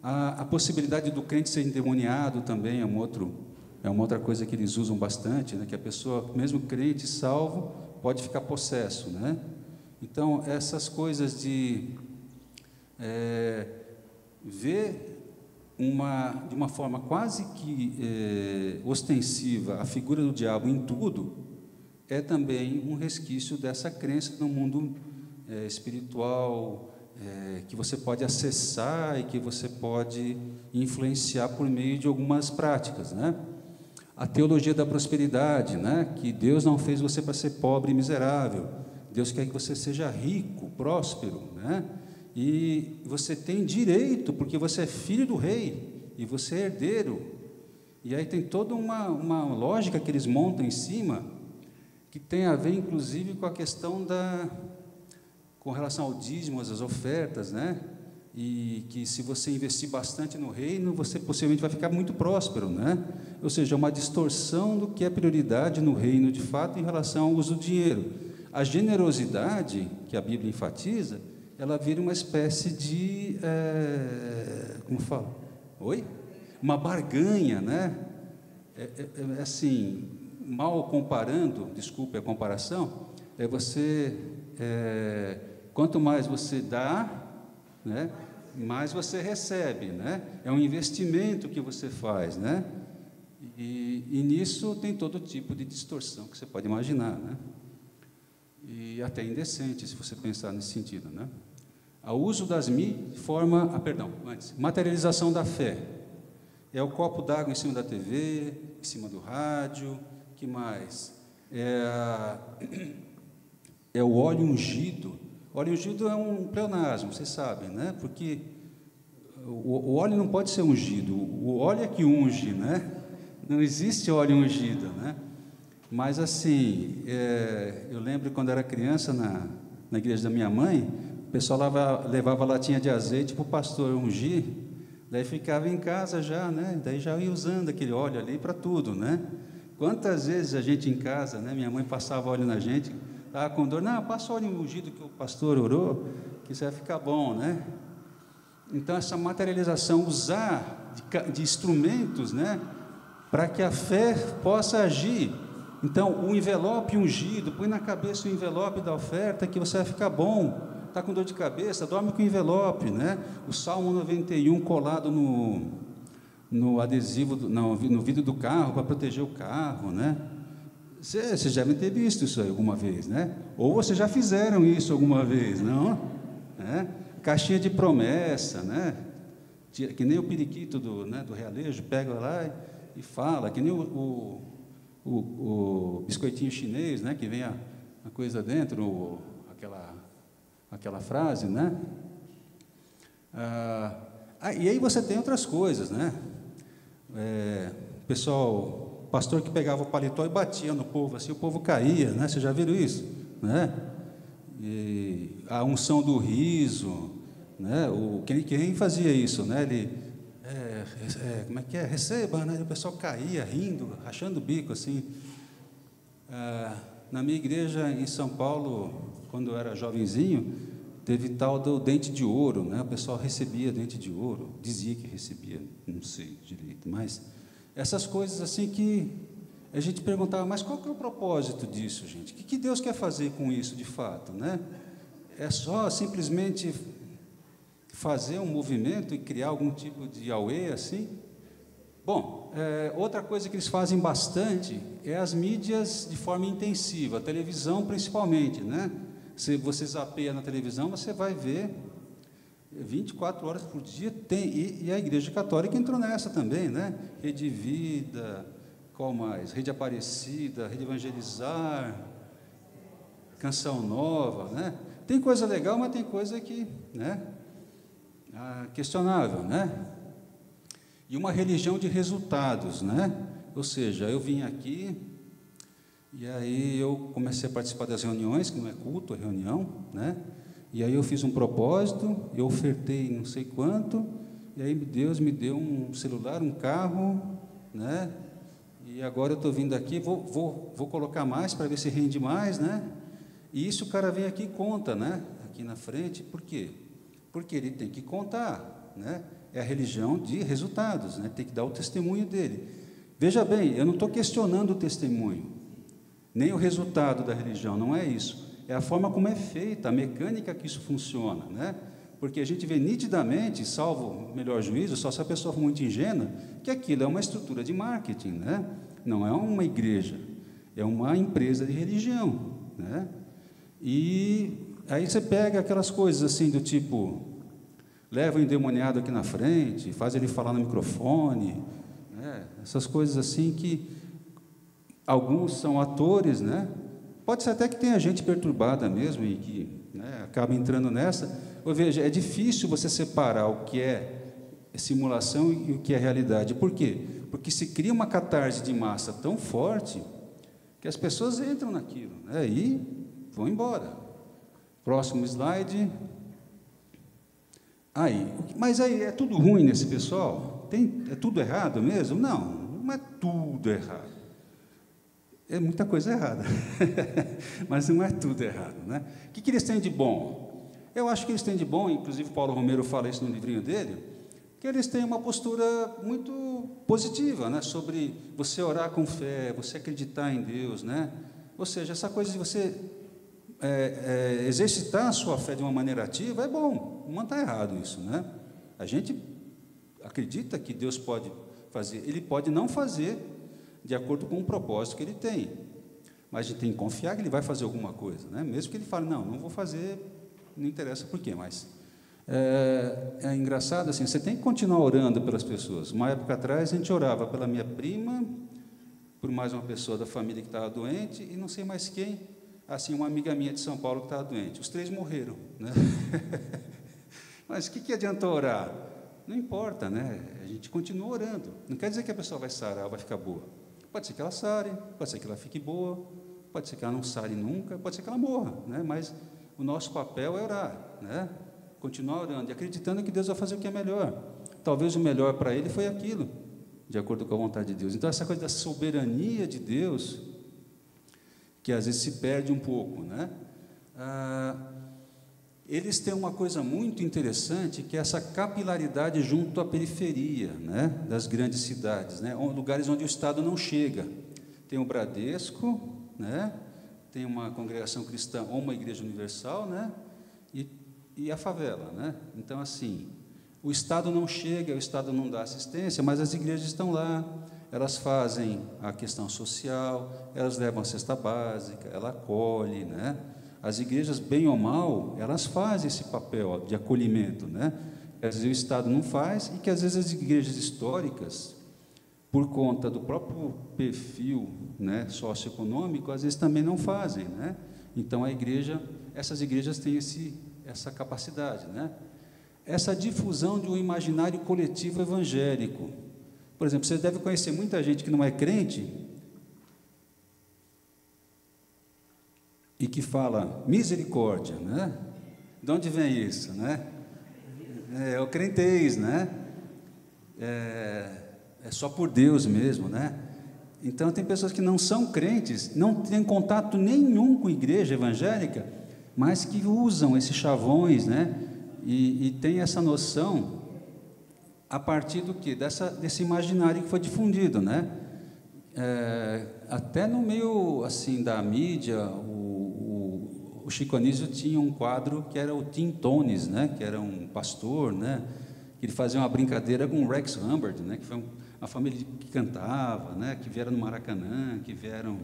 A possibilidade do crente ser endemoniado também é uma outra coisa que eles usam bastante, né? Que a pessoa, mesmo crente, salvo, pode ficar possesso, né? Então, essas coisas de ver de uma forma quase que ostensiva a figura do diabo em tudo, é também um resquício dessa crença no mundo espiritual, que você pode acessar e que você pode influenciar por meio de algumas práticas, né? A teologia da prosperidade, né? Que Deus não fez você para ser pobre e miserável, Deus quer que você seja rico, próspero, né? E você tem direito, porque você é filho do rei, e você é herdeiro. E aí tem toda uma lógica que eles montam em cima, que tem a ver, inclusive, com a questão com relação ao dízimo, às ofertas, né? E que se você investir bastante no reino, você possivelmente vai ficar muito próspero, né? Ou seja, uma distorção do que é prioridade no reino, de fato, em relação ao uso do dinheiro. A generosidade, que a Bíblia enfatiza, ela vira uma espécie de, como fala? Oi? Uma barganha, né? Assim, mal comparando, desculpe a comparação, quanto mais você dá, né, mais você recebe, né? É um investimento que você faz, né? E nisso tem todo tipo de distorção que você pode imaginar, né? E até indecente, se você pensar nesse sentido, né? O uso das mídias forma, materialização da fé. É o copo d'água em cima da TV, em cima do rádio, que mais? É o óleo ungido. O óleo ungido é um pleonasmo, vocês sabem, né? Porque o óleo não pode ser ungido, o óleo é que unge, né? Não existe óleo ungido, né? Mas, assim, eu lembro quando era criança, na igreja da minha mãe, o pessoal levava latinha de azeite para o pastor ungir, daí ficava em casa já, né? Daí já ia usando aquele óleo ali para tudo, né? Quantas vezes a gente em casa, né? Minha mãe passava óleo na gente, estava com dor, não, passa óleo ungido que o pastor orou, que isso vai ficar bom, né? Então, essa materialização, usar de instrumentos, né? Para que a fé possa agir. Então, o envelope ungido, põe na cabeça o envelope da oferta que você vai ficar bom. Está com dor de cabeça, dorme com o envelope, né? O Salmo 91 colado no adesivo, no vidro do carro, para proteger o carro, né? Vocês devem ter visto isso aí alguma vez, né? Ou vocês já fizeram isso alguma vez, não? Caixinha de promessa, né? Que nem o periquito do realejo, pega lá e fala, que nem o biscoitinho chinês, né, que vem a coisa dentro, aquela frase, né? E aí você tem outras coisas, né? Pastor que pegava o paletó e batia no povo, assim o povo caía, né? Vocês já viram isso, né? E a unção do riso, né? Quem fazia isso, né? Ele como é que é? Receba, né? O pessoal caía, rindo, rachando o bico, assim. Na minha igreja em São Paulo, quando eu era jovenzinho, teve tal do dente de ouro, né? O pessoal recebia dente de ouro, dizia que recebia, não sei direito, mas essas coisas assim que a gente perguntava, mas qual que é o propósito disso, gente? O que Deus quer fazer com isso, de fato, né? É só simplesmente fazer um movimento e criar algum tipo de auê, assim? Bom, outra coisa que eles fazem bastante é as mídias de forma intensiva, a televisão principalmente, né? Se você zapeia na televisão, você vai ver 24 horas por dia, e a Igreja Católica entrou nessa também, né? Rede Vida, qual mais? Rede Aparecida, Rede Evangelizar, Canção Nova, né? Tem coisa legal, mas tem coisa que, né? Questionável, né? E uma religião de resultados, né? Ou seja, eu vim aqui e aí eu comecei a participar das reuniões, que não é culto, é reunião, né? E aí eu fiz um propósito, eu ofertei não sei quanto, e aí Deus me deu um celular, um carro, né? E agora eu estou vindo aqui, vou colocar mais para ver se rende mais, né? E isso o cara vem aqui e conta, né? Aqui na frente, por quê? Porque ele tem que contar, né? É a religião de resultados, né? Tem que dar o testemunho dele. Veja bem, eu não estou questionando o testemunho, nem o resultado da religião, não é isso. É a forma como é feita, a mecânica que isso funciona, né? Porque a gente vê nitidamente, salvo o melhor juízo, só se a pessoa for muito ingênua, que aquilo é uma estrutura de marketing, né? Não é uma igreja, é uma empresa de religião, né? E aí você pega aquelas coisas assim do tipo, leva o endemoniado aqui na frente, faz ele falar no microfone, né? Essas coisas assim que alguns são atores, né? Pode ser até que tenha gente perturbada mesmo e que, né, acaba entrando nessa. Ou veja, é difícil você separar o que é simulação e o que é realidade. Por quê? Porque se cria uma catarse de massa tão forte que as pessoas entram naquilo, né, e vão embora. Próximo slide. Mas aí é tudo ruim nesse pessoal? É tudo errado mesmo? Não é tudo errado. É muita coisa errada, mas não é tudo errado, né? O que eles têm de bom? Eu acho que eles têm de bom, inclusive Paulo Romero fala isso no livrinho dele, que eles têm uma postura muito positiva, né, sobre você orar com fé, você acreditar em Deus, né? Ou seja, essa coisa de você exercitar a sua fé de uma maneira ativa é bom, não está errado isso, né? A gente acredita que Deus pode fazer, Ele pode não fazer de acordo com o propósito que Ele tem, mas a gente tem que confiar que Ele vai fazer alguma coisa, né? Mesmo que Ele fale, não vou fazer, não interessa por quê, mas é engraçado assim, você tem que continuar orando pelas pessoas. Uma época atrás, a gente orava pela minha prima, por mais uma pessoa da família que estava doente, e não sei mais quem, assim, uma amiga minha de São Paulo que estava doente. Os 3 morreram, né? Mas o que adianta orar? Não importa, né? A gente continua orando. Não quer dizer que a pessoa vai sarar, vai ficar boa. Pode ser que ela sare, pode ser que ela fique boa, pode ser que ela não sare nunca, pode ser que ela morra, né? Mas o nosso papel é orar, né? Continuar orando e acreditando que Deus vai fazer o que é melhor. Talvez o melhor para ele foi aquilo, de acordo com a vontade de Deus. Então, essa coisa da soberania de Deus, que às vezes se perde um pouco, né? Eles têm uma coisa muito interessante, que é essa capilaridade junto à periferia, né, das grandes cidades, né, lugares onde o Estado não chega. Tem o Bradesco, né, tem uma congregação cristã ou uma igreja universal, né, e a favela, né? Então, assim, o Estado não chega, o Estado não dá assistência, mas as igrejas estão lá, elas fazem a questão social, elas levam a cesta básica, ela acolhe, né? As igrejas, bem ou mal, elas fazem esse papel de acolhimento, né? Às vezes o Estado não faz, e que às vezes as igrejas históricas, por conta do próprio perfil, né, socioeconômico, às vezes também não fazem, né? Então, essas igrejas têm essa capacidade, né? Essa difusão de um imaginário coletivo evangélico. Por exemplo, você deve conhecer muita gente que não é crente e que fala misericórdia, né? De onde vem isso, né? É o crentez, né? É só por Deus mesmo, né? Então, tem pessoas que não são crentes, não têm contato nenhum com a igreja evangélica, mas que usam esses chavões, né? E tem essa noção a partir do quê? Desse imaginário que foi difundido, né? Até no meio assim da mídia, o Chico Anísio tinha um quadro que era o Tim Tones, né? Que era um pastor, né? Que ele fazia uma brincadeira com o Rex Humbard, né? Que foi uma família que cantava, né? Que vieram no Maracanã, que vieram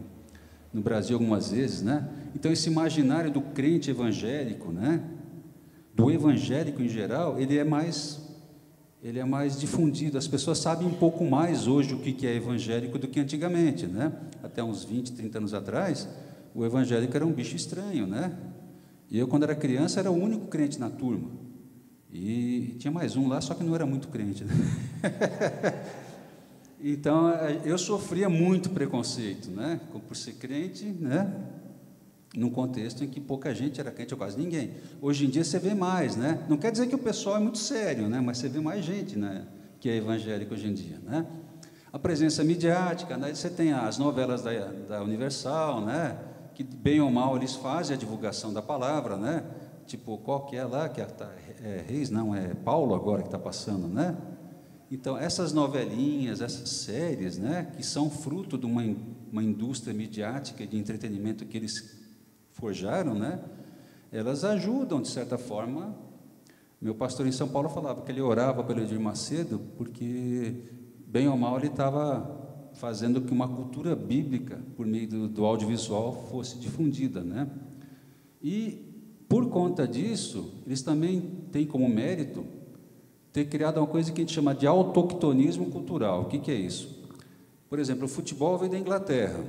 no Brasil algumas vezes, né? Então, esse imaginário do crente evangélico, né? Do evangélico em geral, ele é mais difundido. As pessoas sabem um pouco mais hoje o que é evangélico do que antigamente, né? Até uns 20, 30 anos atrás, o evangélico era um bicho estranho, né? E eu, quando era criança, era o único crente na turma. E tinha mais um lá, só que não era muito crente, né? Então, eu sofria muito preconceito, né? Por ser crente, né? Num contexto em que pouca gente era crente, ou quase ninguém. Hoje em dia você vê mais, né? Não quer dizer que o pessoal é muito sério, né? Mas você vê mais gente, né, que é evangélica hoje em dia, né? A presença midiática, né? Você tem as novelas da Universal, né? Que bem ou mal eles fazem a divulgação da palavra, né? Tipo, qual que é lá, que é Reis, não, é Paulo agora que está passando, né? Então, essas novelinhas, essas séries, né, que são fruto de uma indústria midiática de entretenimento que eles forjaram, né, elas ajudam, de certa forma. Meu pastor em São Paulo falava que ele orava pelo Edir Macedo, porque, bem ou mal, ele estava fazendo que uma cultura bíblica, por meio do audiovisual, fosse difundida, né? E, por conta disso, eles também têm como mérito ter criado uma coisa que a gente chama de autoctonismo cultural. O que é isso? Por exemplo, o futebol veio da Inglaterra,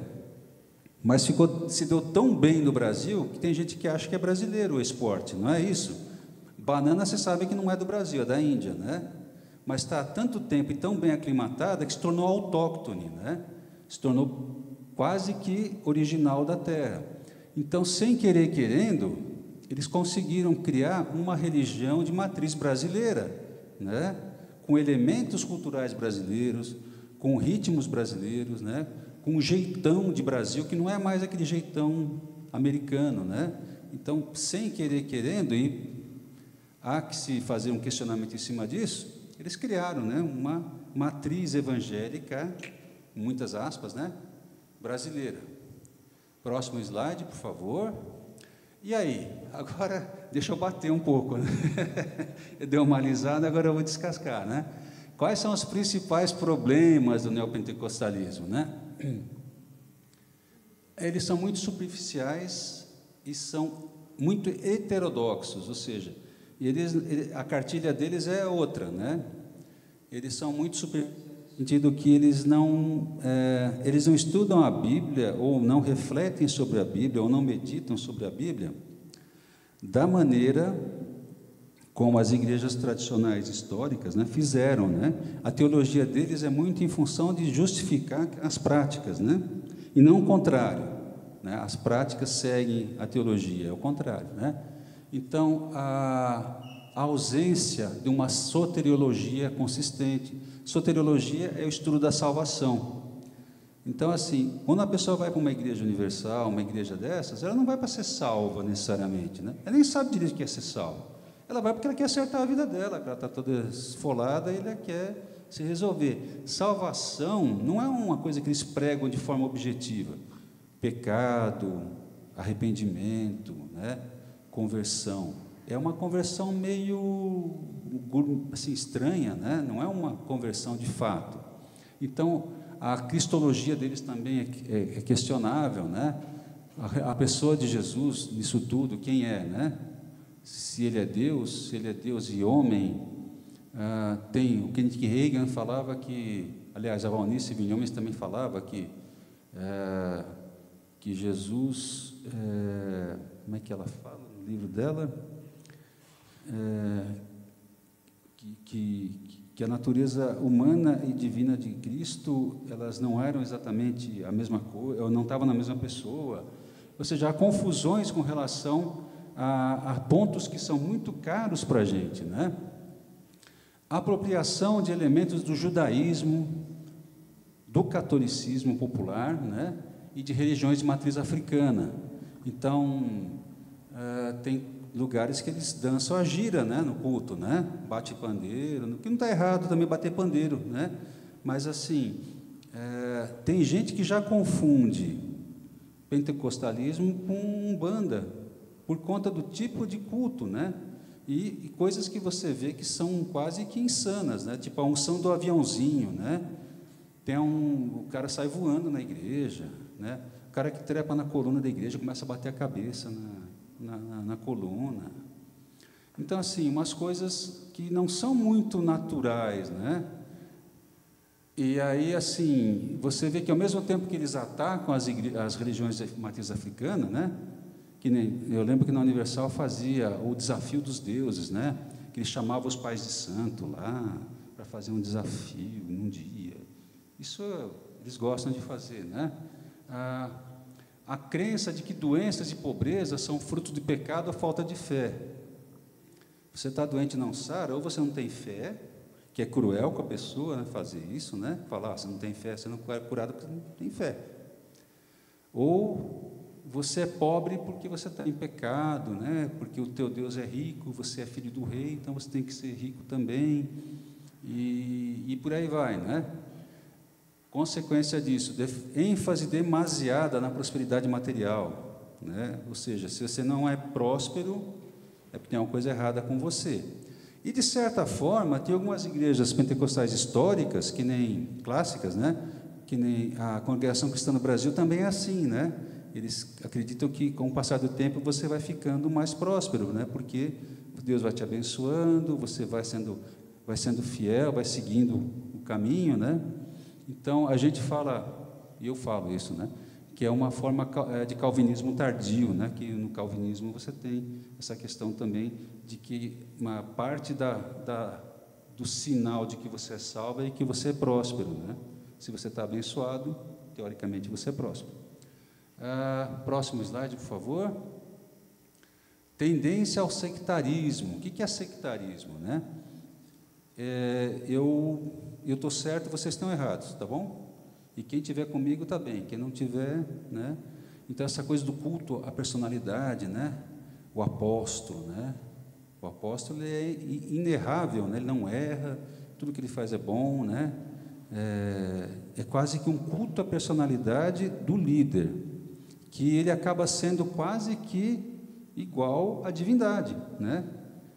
mas se deu tão bem no Brasil que tem gente que acha que é brasileiro o esporte, não é isso? Banana, você sabe que não é do Brasil, é da Índia, né? Mas está há tanto tempo e tão bem aclimatada que se tornou autóctone, né? Se tornou quase que original da terra. Então, sem querer querendo, eles conseguiram criar uma religião de matriz brasileira, né? Com elementos culturais brasileiros, com ritmos brasileiros, né? Com um jeitão de Brasil, que não é mais aquele jeitão americano, né? Então, sem querer querendo, e há que se fazer um questionamento em cima disso. Eles criaram, né, uma matriz evangélica, muitas aspas, né, brasileira. Próximo slide, por favor. E aí? Agora, deixa eu bater um pouco, né? Eu dei uma alisada, agora eu vou descascar, né? Quais são os principais problemas do neopentecostalismo, né? Eles são muito superficiais e são muito heterodoxos, ou seja, a cartilha deles é outra, né? Eles são muito superficiais no sentido que eles não estudam a Bíblia, ou não refletem sobre a Bíblia, ou não meditam sobre a Bíblia, da maneira como as igrejas tradicionais históricas, né, fizeram, né? A teologia deles é muito em função de justificar as práticas, né? E não o contrário, né? As práticas seguem a teologia, é o contrário, né? Então, a ausência de uma soteriologia consistente. Soteriologia é o estudo da salvação. Então, assim, quando a pessoa vai para uma igreja universal, uma igreja dessas, ela não vai para ser salva necessariamente, né? Ela nem sabe direito o que é ser salva. Ela vai porque ela quer acertar a vida dela, ela está toda esfolada e ela quer se resolver. Salvação não é uma coisa que eles pregam de forma objetiva. Pecado, arrependimento, né? Conversão. É uma conversão meio assim, estranha, né? Não é uma conversão de fato. Então, a cristologia deles também é questionável, né? A pessoa de Jesus, nisso tudo, quem é, né? Se ele é Deus e homem, tem o Kenneth Reagan falava que, aliás, a Valnice Vinhomes também falava que Jesus, como é que ela fala no livro dela? Que a natureza humana e divina de Cristo, elas não eram exatamente a mesma coisa, ou não estavam na mesma pessoa. Ou seja, há confusões com relação a pontos que são muito caros para a gente, né? A apropriação de elementos do judaísmo, do catolicismo popular, né? E de religiões de matriz africana. Então, tem lugares que eles dançam a gira, né, no culto, né? Bate pandeiro, que não está errado também bater pandeiro, né? Mas assim, tem gente que já confunde pentecostalismo com umbanda por conta do tipo de culto, né? E coisas que você vê que são quase que insanas, né? Tipo a unção do aviãozinho, né? O cara sai voando na igreja, né? O cara que trepa na coluna da igreja começa a bater a cabeça na coluna. Então, assim, umas coisas que não são muito naturais, né? E aí, assim, você vê que ao mesmo tempo que eles atacam as religiões de matriz africana, né? Que nem, eu lembro que na Universal fazia o desafio dos deuses, né? Que eles chamavam os pais de santo lá para fazer um desafio num dia. Isso eles gostam de fazer, né? A crença de que doenças e pobreza são fruto de pecado ou falta de fé. Você está doente e não sara, ou você não tem fé, que é cruel com a pessoa, né, fazer isso, né? Falar, você não tem fé, você não é curado porque não tem fé. Ou você é pobre porque você está em pecado, né? Porque o teu Deus é rico, você é filho do rei, então você tem que ser rico também. E por aí vai, né? Consequência disso, ênfase demasiada na prosperidade material, né? Ou seja, se você não é próspero, é porque tem alguma coisa errada com você. E, de certa forma, tem algumas igrejas pentecostais históricas, que nem clássicas, né? Que nem a Congregação Cristã no Brasil também é assim, né? Eles acreditam que, com o passar do tempo, você vai ficando mais próspero, né? Porque Deus vai te abençoando, você vai sendo fiel, vai seguindo o caminho, né? Então, a gente fala, e eu falo isso, né? Que é uma forma de calvinismo tardio, né? Que no calvinismo você tem essa questão também de que uma parte do sinal de que você é salvo é que você é próspero, né? Se você está abençoado, teoricamente você é próspero. Próximo slide, por favor. Tendência ao sectarismo. O que é sectarismo, né? Eu estou certo, vocês estão errados, tá bom? E quem tiver comigo está bem, quem não tiver, né? Então, essa coisa do culto à personalidade, né? O apóstolo, né? O apóstolo é inerrável, né? Ele não erra, tudo que ele faz é bom, né? É quase que um culto à personalidade do líder, que ele acaba sendo quase que igual à divindade, né?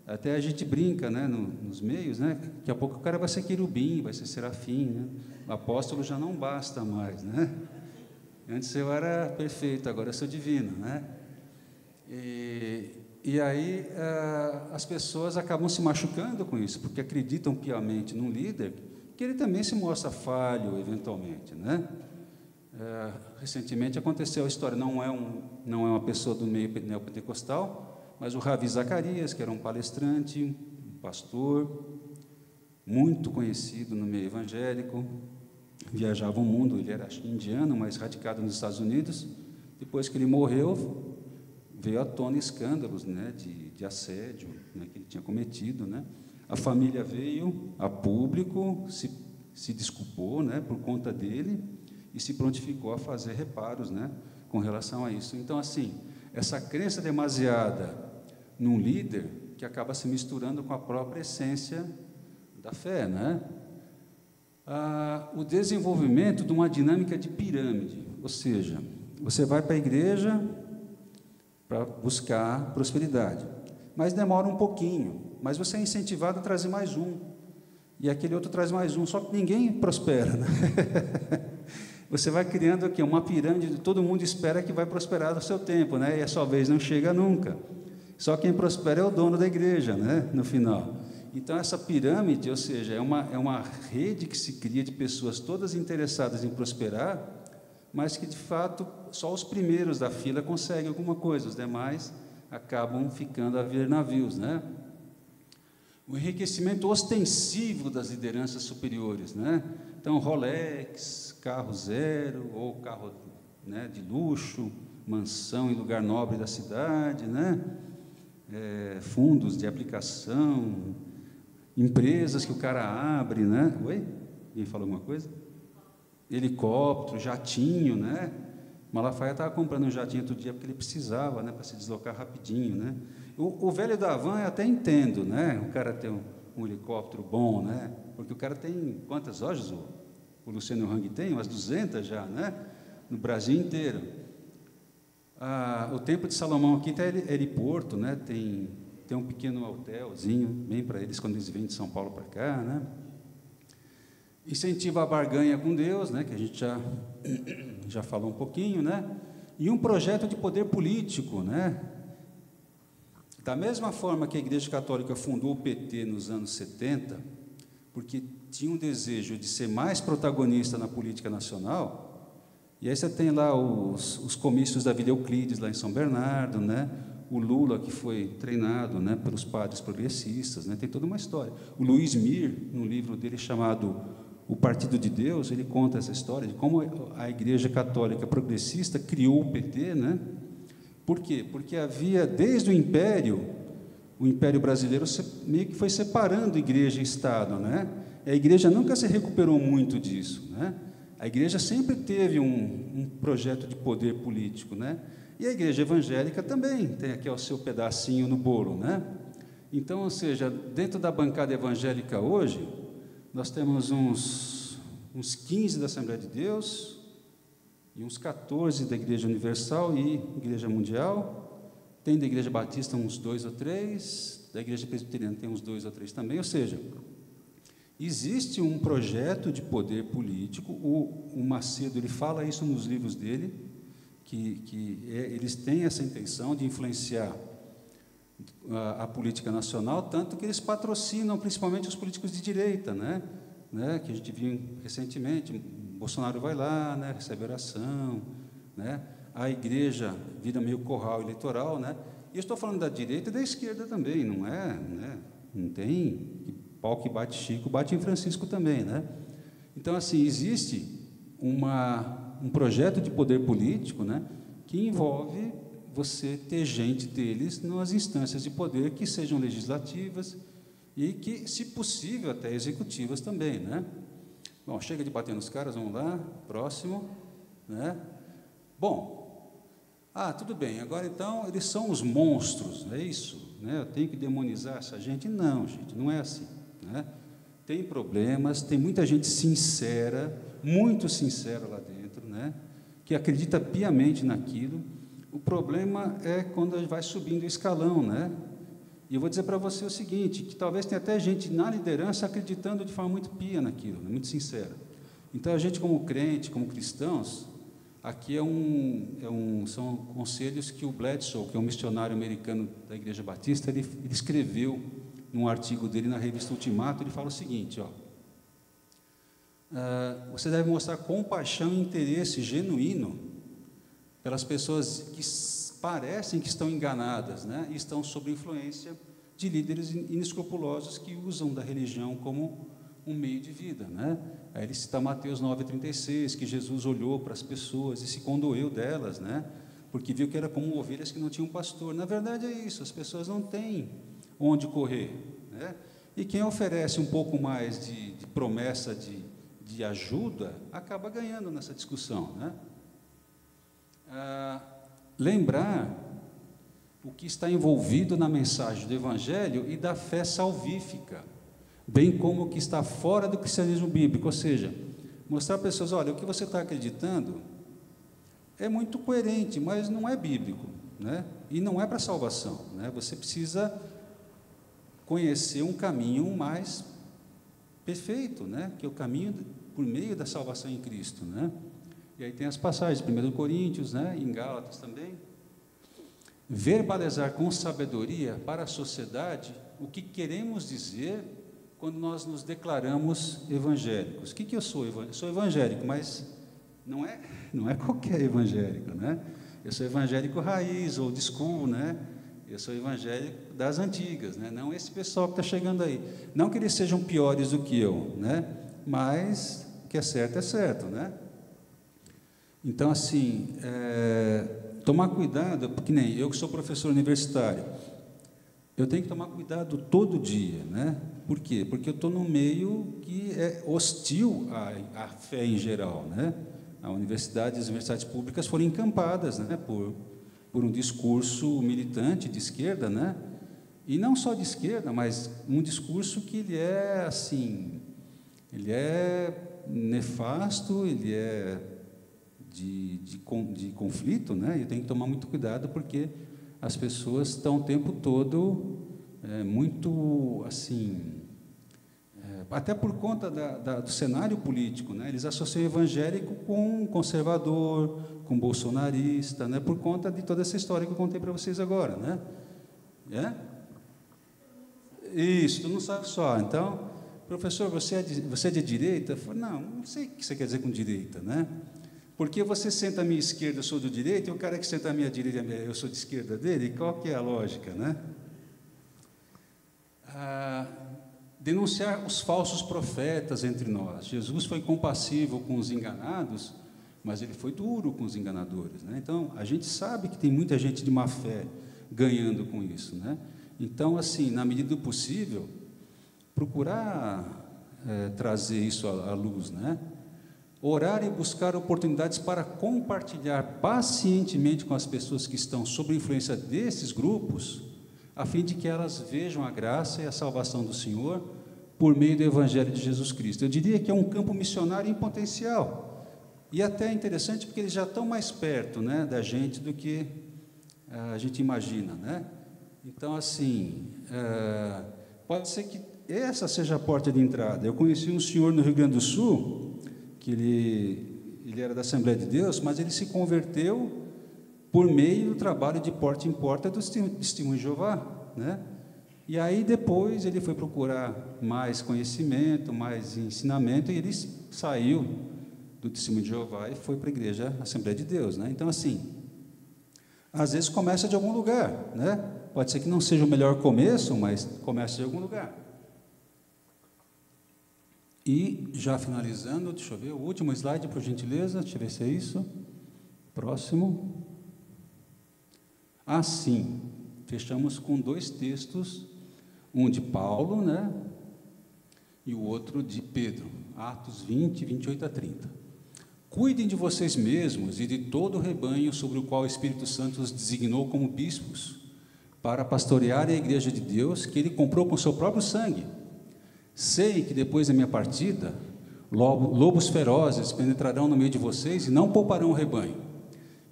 Até a gente brinca, né, nos meios, né? Daqui a pouco o cara vai ser querubim, vai ser serafim, né? O apóstolo já não basta mais, né? Antes eu era perfeito, agora eu sou divino, né? E aí as pessoas acabam se machucando com isso, porque acreditam piamente num líder que ele também se mostra falho, eventualmente, né? Recentemente aconteceu a história, não é uma pessoa do meio neopentecostal, mas o Ravi Zacarias, que era um palestrante, um pastor, muito conhecido no meio evangélico, viajava o mundo, ele era indiano, mas radicado nos Estados Unidos. Depois que ele morreu, veio à tona escândalos, né, de assédio, né, que ele tinha cometido, né? A família veio a público, se desculpou, né, por conta dele e se prontificou a fazer reparos, né, com relação a isso. Então, assim, essa crença demasiada num líder que acaba se misturando com a própria essência da fé, né? O desenvolvimento de uma dinâmica de pirâmide, ou seja, você vai para a igreja para buscar prosperidade, mas demora um pouquinho, mas você é incentivado a trazer mais um, e aquele outro traz mais um, só que ninguém prospera, né? Você vai criando aqui uma pirâmide, todo mundo espera que vai prosperar no seu tempo, né? E a sua vez não chega nunca. Só quem prospera é o dono da igreja, né? No final. Então, essa pirâmide, ou seja, é uma rede que se cria de pessoas todas interessadas em prosperar, mas que, de fato, só os primeiros da fila conseguem alguma coisa, os demais acabam ficando a ver navios, né? O enriquecimento ostensivo das lideranças superiores, né? Então, Rolex, carro zero, ou carro, né, de luxo, mansão em lugar nobre da cidade, né? Fundos de aplicação, empresas que o cara abre, né? Oi? Alguém falou alguma coisa? Helicóptero, jatinho, né? Malafaia estava comprando um jatinho outro dia porque ele precisava, né, para se deslocar rapidinho, né? O velho da van eu até entendo, né? O cara tem um helicóptero bom, né? Porque o cara tem quantas lojas? O Luciano Hang tem umas 200 já, né? No Brasil inteiro. O Templo de Salomão aqui tem heliporto, né? Tem um pequeno hotelzinho, bem para eles quando eles vêm de São Paulo para cá, né? Incentiva a barganha com Deus, né? Que a gente já falou um pouquinho, né? E um projeto de poder político, né? Da mesma forma que a Igreja Católica fundou o PT nos anos 70, porque tinha um desejo de ser mais protagonista na política nacional. E aí você tem lá os comícios da Vila Euclides, lá em São Bernardo, né? O Lula, que foi treinado, né, pelos padres progressistas, né? Tem toda uma história. O Luiz Mir, no livro dele chamado O Partido de Deus, ele conta essa história de como a Igreja Católica progressista criou o PT, né? Por quê? Porque havia, desde o Império brasileiro meio que foi separando igreja e Estado, né? A igreja nunca se recuperou muito disso, né? A igreja sempre teve um projeto de poder político, né? E a igreja evangélica também tem aqui o seu pedacinho no bolo, né? Então, ou seja, dentro da bancada evangélica hoje, nós temos uns 15 da Assembleia de Deus e uns 14 da Igreja Universal e Igreja Mundial. Tem da Igreja Batista uns 2 ou 3, da Igreja Presbiteriana tem uns 2 ou 3 também, ou seja, existe um projeto de poder político. O Macedo ele fala isso nos livros dele, que eles têm essa intenção de influenciar a política nacional, tanto que eles patrocinam principalmente os políticos de direita, né? Que a gente viu recentemente, Bolsonaro vai lá, né, recebe oração, né? A igreja vira meio curral eleitoral, né? E eu estou falando da direita e da esquerda também, não é, né? Não tem pau que bate Chico, bate em Francisco também, né? Então, assim, existe um projeto de poder político, né, que envolve você ter gente deles nas instâncias de poder que sejam legislativas e que, se possível, até executivas também, né? Bom, chega de bater nos caras, vamos lá, próximo, né? Bom, tudo bem, agora então eles são os monstros, é isso? né? Eu tenho que demonizar essa gente? Não, gente, não é assim, né? Tem problemas, tem muita gente sincera, muito sincera lá dentro, né? Que acredita piamente naquilo. O problema é quando vai subindo o escalão, né? E eu vou dizer para você o seguinte, que talvez tenha até gente na liderança acreditando de forma muito pia naquilo, né? Muito sincera. Então, a gente, como crente, como cristãos, aqui são conselhos que o Bledsoe, que é um missionário americano da Igreja Batista, ele escreveu num artigo dele na revista Ultimato. Ele fala o seguinte, ó: você deve mostrar compaixão e interesse genuíno pelas pessoas que parecem que estão enganadas, né, e estão sob influência de líderes inescrupulosos que usam da religião como um meio de vida, né? Aí ele cita Mateus 9,36, que Jesus olhou para as pessoas e se condoeu delas, né? Porque viu que era como ovelhas que não tinham pastor. Na verdade é isso, as pessoas não têm onde correr, né? E quem oferece um pouco mais de promessa de ajuda acaba ganhando nessa discussão, né? Lembrar o que está envolvido na mensagem do Evangelho e da fé salvífica, bem como o que está fora do cristianismo bíblico, ou seja, mostrar para as pessoas, olha, o que você está acreditando é muito coerente, mas não é bíblico, né? E não é para salvação, né? Você precisa conhecer um caminho mais perfeito, né? Que é o caminho por meio da salvação em Cristo, né? E aí tem as passagens, 1 Coríntios, né? Em Gálatas também. Verbalizar com sabedoria para a sociedade o que queremos dizer quando nós nos declaramos evangélicos. O que eu sou? Eu sou evangélico, mas não é qualquer evangélico, né? Eu sou evangélico raiz, old school, né? Eu sou evangélico das antigas, né? Não esse pessoal que está chegando aí. Não que eles sejam piores do que eu, né? Mas o que é certo, né? Então, assim, tomar cuidado, porque nem eu que sou professor universitário, eu tenho que tomar cuidado todo dia, né? Por quê? Porque eu estou num meio que é hostil à fé em geral, né? As universidades públicas foram encampadas, né? Por um discurso militante de esquerda, né? E não só de esquerda, mas um discurso que ele é assim, ele é nefasto, ele é de conflito, né? Eu tenho que tomar muito cuidado porque as pessoas estão o tempo todo muito assim, até por conta do cenário político, né? Eles associam evangélico com conservador, com bolsonarista, né? Por conta de toda essa história que eu contei para vocês agora, né? Isso, tu não sabe só. Então, professor, você é de direita? Eu falo, não sei o que você quer dizer com direita, né? Porque você senta à minha esquerda, eu sou do direito, e o cara que senta à minha direita, eu sou de esquerda dele, qual que é a lógica, né? Denunciar os falsos profetas entre nós. Jesus foi compassivo com os enganados, mas ele foi duro com os enganadores, né? Então, a gente sabe que tem muita gente de má fé ganhando com isso, né? Então, assim, na medida do possível, procurar trazer isso à luz, né? Orar e buscar oportunidades para compartilhar pacientemente com as pessoas que estão sob influência desses grupos, a fim de que elas vejam a graça e a salvação do Senhor por meio do Evangelho de Jesus Cristo. Eu diria que é um campo missionário em potencial, e até interessante porque eles já estão mais perto, né, da gente do que a gente imagina, né? Então, assim, pode ser que essa seja a porta de entrada. Eu conheci um senhor no Rio Grande do Sul, que ele era da Assembleia de Deus, mas ele se converteu por meio do trabalho de porta em porta do Testemunho de Jeová, né? E aí depois ele foi procurar mais conhecimento, mais ensinamento, e ele saiu do Testemunho de Jeová e foi para a igreja Assembleia de Deus, né? Então, assim, às vezes começa de algum lugar, né? Pode ser que não seja o melhor começo, mas começa de algum lugar. E, já finalizando, deixa eu ver, o último slide, por gentileza, deixa eu ver se é isso. Próximo. Sim, fechamos com 2 textos, um de Paulo, né? E o outro de Pedro, Atos 20, 28 a 30. Cuidem de vocês mesmos e de todo o rebanho sobre o qual o Espírito Santo os designou como bispos, para pastorear a igreja de Deus que ele comprou com seu próprio sangue. Sei que depois da minha partida, lobos ferozes penetrarão no meio de vocês e não pouparão o rebanho.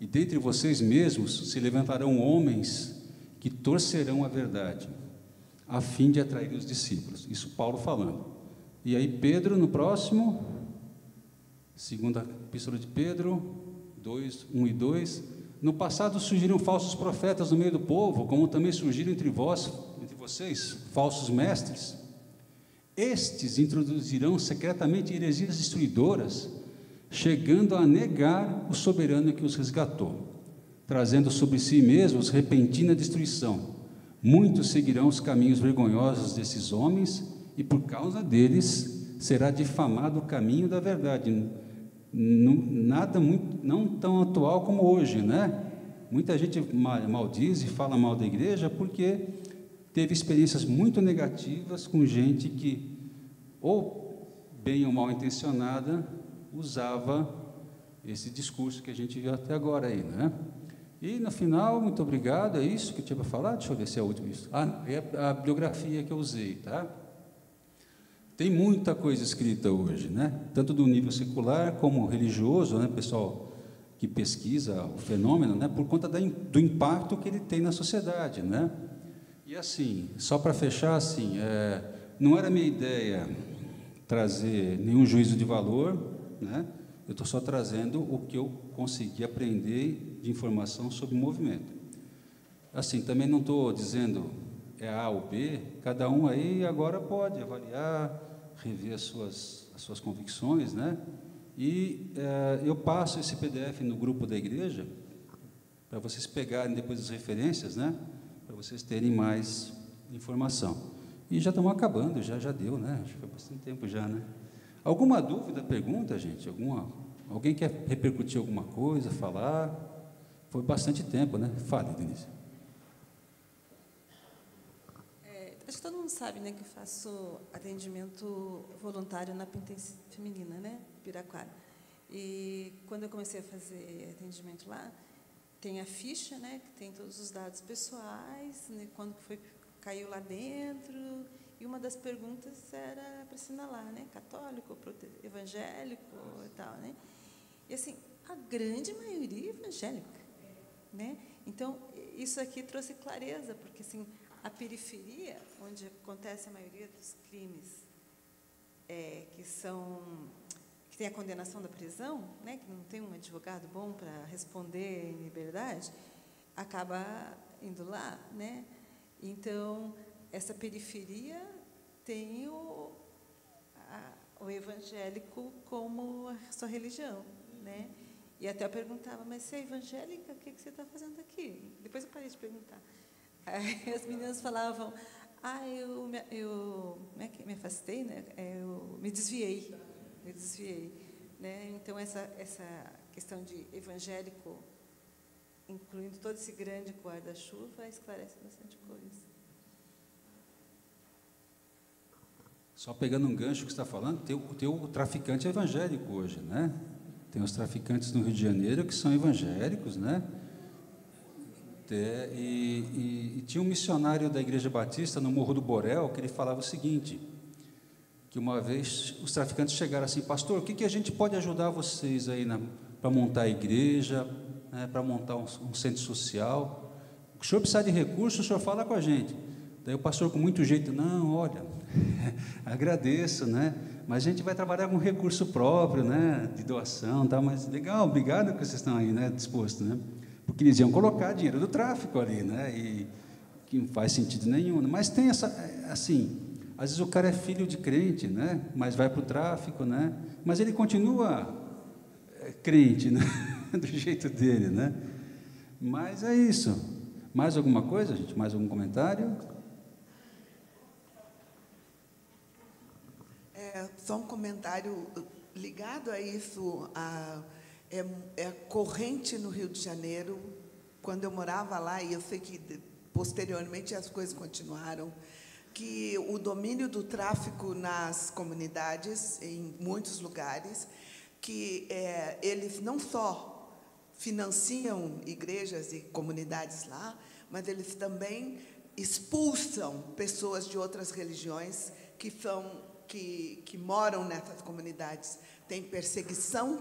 E dentre vocês mesmos se levantarão homens que torcerão a verdade, a fim de atrair os discípulos. Isso Paulo falando. E aí Pedro, no próximo, segunda epístola de Pedro, 2, 1 e 2, no passado surgiram falsos profetas no meio do povo, como também surgiram entre vocês, falsos mestres. Estes introduzirão secretamente heresias destruidoras, chegando a negar o soberano que os resgatou, trazendo sobre si mesmos repentina destruição. Muitos seguirão os caminhos vergonhosos desses homens, e por causa deles será difamado o caminho da verdade. Nada muito, não tão atual como hoje, né? Muita gente maldiz e fala mal da igreja porque teve experiências muito negativas com gente que, ou bem ou mal intencionada, usava esse discurso que a gente viu até agora aí, né? E no final, muito obrigado, é isso que eu tinha para falar? Deixa eu ver se é o último isso. É a bibliografia que eu usei, tá? Tem muita coisa escrita hoje, né? Tanto do nível secular como religioso, né? Pessoal que pesquisa o fenômeno, né? Por conta do impacto que ele tem na sociedade, né? E assim, só para fechar, assim, não era minha ideia trazer nenhum juízo de valor, né? Eu estou só trazendo o que eu consegui aprender de informação sobre o movimento. Assim, também não estou dizendo A ou B, cada um aí agora pode avaliar, rever as suas convicções, né? E eu passo esse PDF no grupo da igreja, para vocês pegarem depois as referências, né? Para vocês terem mais informação. E já estamos acabando, já deu, né? Acho que foi bastante tempo já, né? Alguma dúvida, pergunta, gente? Alguém quer repercutir alguma coisa, falar? Foi bastante tempo, né? Fale, Denise. Acho que todo mundo sabe, né, que eu faço atendimento voluntário na Penitência Feminina, né, Piraquara. E quando eu comecei a fazer atendimento lá, tem a ficha, né, que tem todos os dados pessoais, né, quando caiu lá dentro, e uma das perguntas era para assinalar, né, católico, evangélico e tal, né. E assim, a grande maioria evangélica, né. Então, isso aqui trouxe clareza, porque assim, a periferia, onde acontece a maioria dos crimes que tem a condenação da prisão, né, que não tem um advogado bom para responder em liberdade, acaba indo lá, né? Então, essa periferia tem o evangélico como a sua religião, né? E até eu perguntava, mas você é evangélica, o que você está fazendo aqui? Depois eu parei de perguntar. Aí as meninas falavam, eu me afastei, né? Eu me desviei, né? Então essa questão de evangélico, incluindo todo esse grande guarda-chuva, esclarece bastante coisa. Só pegando um gancho que você está falando, tem o traficante evangélico hoje, né? Tem os traficantes no Rio de Janeiro que são evangélicos, né? E tinha um missionário da Igreja Batista no Morro do Borel que ele falava o seguinte, que uma vez os traficantes chegaram assim, pastor, o que a gente pode ajudar vocês aí para montar a igreja, né, para montar um centro social? O senhor precisa de recursos, o senhor fala com a gente. Daí o pastor com muito jeito, não, olha, agradeço, né? Mas a gente vai trabalhar com recurso próprio, né? De doação, tá? Mas legal, obrigado que vocês estão aí, né? Disposto, né? Porque eles iam colocar dinheiro do tráfico ali, né? E que não faz sentido nenhum. Mas tem essa, assim, às vezes o cara é filho de crente, né? Mas vai para o tráfico, né? Mas ele continua crente, né? Do jeito dele, né? Mas é isso. Mais alguma coisa, gente? Mais algum comentário? Só um comentário ligado a isso, é corrente no Rio de Janeiro. Quando eu morava lá, e eu sei que posteriormente as coisas continuaram, que o domínio do tráfico nas comunidades, em muitos lugares, que eles não só financiam igrejas e comunidades lá, mas eles também expulsam pessoas de outras religiões que moram nessas comunidades. Tem perseguição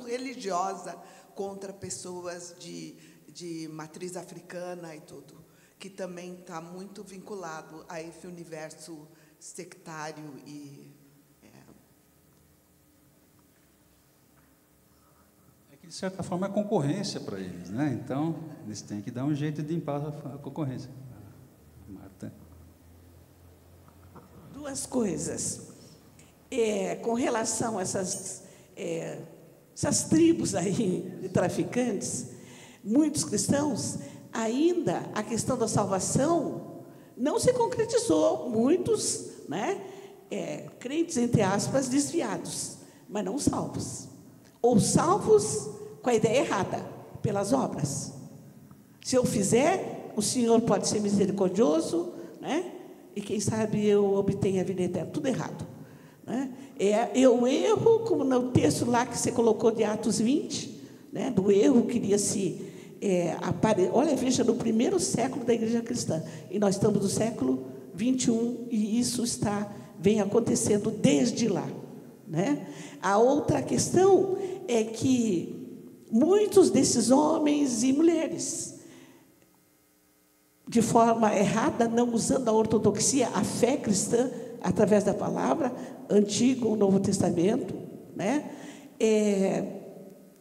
religiosa contra pessoas de matriz africana e tudo, que também está muito vinculado a esse universo sectário que, de certa forma, é concorrência para eles, né? Então, eles têm que dar um jeito de limpar a concorrência. Marta. Duas coisas. Com relação a essas tribos aí de traficantes, muitos cristãos, ainda a questão da salvação não se concretizou. Muitos, né, crentes, entre aspas, desviados, mas não salvos. Ou salvos com a ideia errada, pelas obras. Se eu fizer, o Senhor pode ser misericordioso, né? E quem sabe eu obtenho a vida eterna. Tudo errado, né? Eu erro, como no texto lá que você colocou de Atos 20, né? Do erro queria se olha, veja, no primeiro século da igreja cristã, e nós estamos no século 21, e isso vem acontecendo desde lá, né? A outra questão é que muitos desses homens e mulheres, de forma errada, não usando a ortodoxia, a fé cristã, através da palavra, Antigo ou Novo Testamento, né,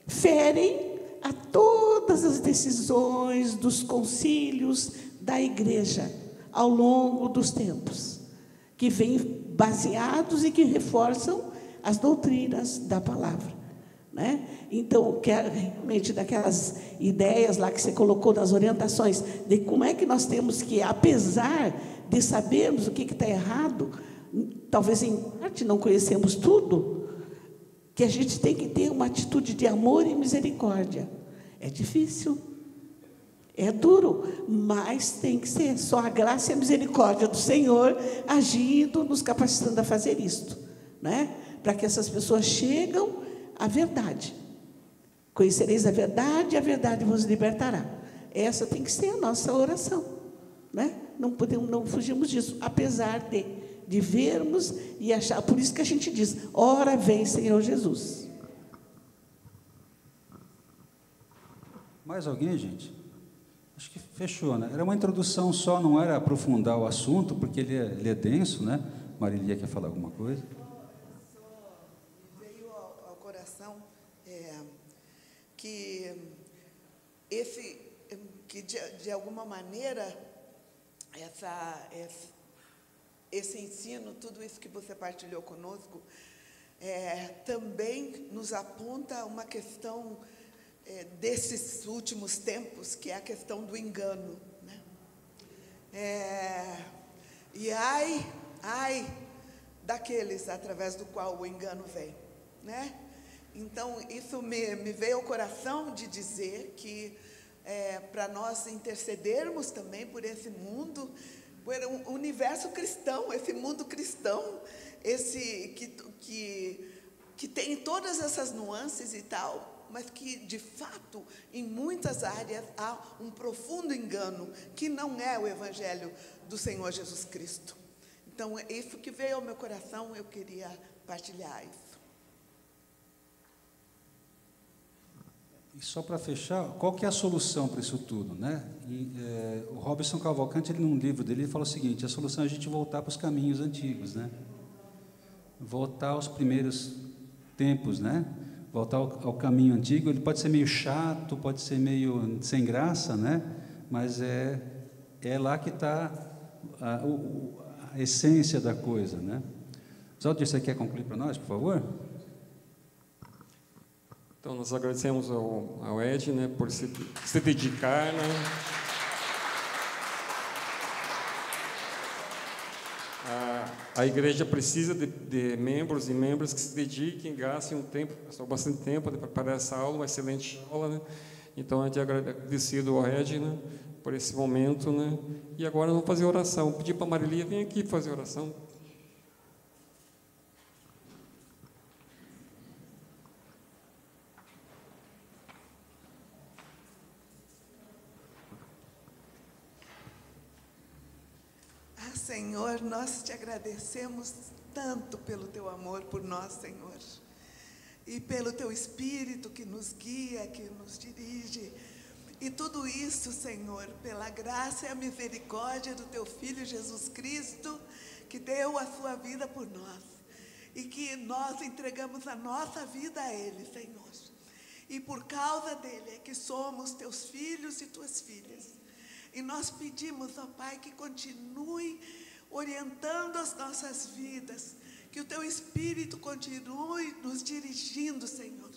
ferem a todas as decisões dos concílios da igreja ao longo dos tempos, que vêm baseados e que reforçam as doutrinas da palavra, né? Então, que realmente daquelas ideias lá que você colocou nas orientações, de como é que nós temos que, apesar de sabermos o que está errado, talvez em parte não conhecemos tudo, que a gente tem que ter uma atitude de amor e misericórdia. É difícil, é duro, mas tem que ser. Só a graça e a misericórdia do Senhor agindo, nos capacitando a fazer isto, né? Para que essas pessoas chegam à verdade. Conhecereis a verdade vos libertará. Essa tem que ser a nossa oração, né? Não fugimos disso, apesar de vermos e achar. Por isso que a gente diz: ora vem, Senhor Jesus. Mais alguém, gente? Acho que fechou, né? Era uma introdução só, não era aprofundar o assunto, porque ele é denso, né? Marilia quer falar alguma coisa? Me veio ao coração que de alguma maneira esse ensino, tudo isso que você partilhou conosco, também nos aponta uma questão desses últimos tempos, que é a questão do engano, né? E ai daqueles através do qual o engano vem, né? Então, isso me veio ao coração de dizer que para nós intercedermos também por esse mundo, por um universo cristão, esse mundo cristão, esse que tem todas essas nuances e tal, mas que, de fato, em muitas áreas há um profundo engano, que não é o Evangelho do Senhor Jesus Cristo. Então, é isso que veio ao meu coração, eu queria partilhar isso. E só para fechar, qual que é a solução para isso tudo, né? O Robson Cavalcante, num livro dele, ele fala o seguinte: a solução é a gente voltar para os caminhos antigos, né? Voltar aos primeiros tempos, né? Voltar ao caminho antigo. Ele pode ser meio chato, pode ser meio sem graça, né? Mas é lá que está a essência da coisa, né? Zaldir, você quer concluir para nós, por favor? Então, nós agradecemos ao Ed, né, por se dedicar, né? A igreja precisa de membros e membros que se dediquem, gastem bastante tempo para preparar essa aula, uma excelente aula, né? Então, a gente é agradecido ao Ed, né, por esse momento, né? E agora vamos fazer oração. Pedir para a Marilia, vem aqui fazer oração. Senhor, nós te agradecemos tanto pelo teu amor por nós, Senhor, e pelo teu Espírito que nos guia, que nos dirige, e tudo isso, Senhor, pela graça e a misericórdia do teu Filho Jesus Cristo, que deu a sua vida por nós, e que nós entregamos a nossa vida a Ele, Senhor, e por causa dele é que somos teus filhos e tuas filhas. E nós pedimos, ó Pai, que continue orientando as nossas vidas, que o teu Espírito continue nos dirigindo, Senhor.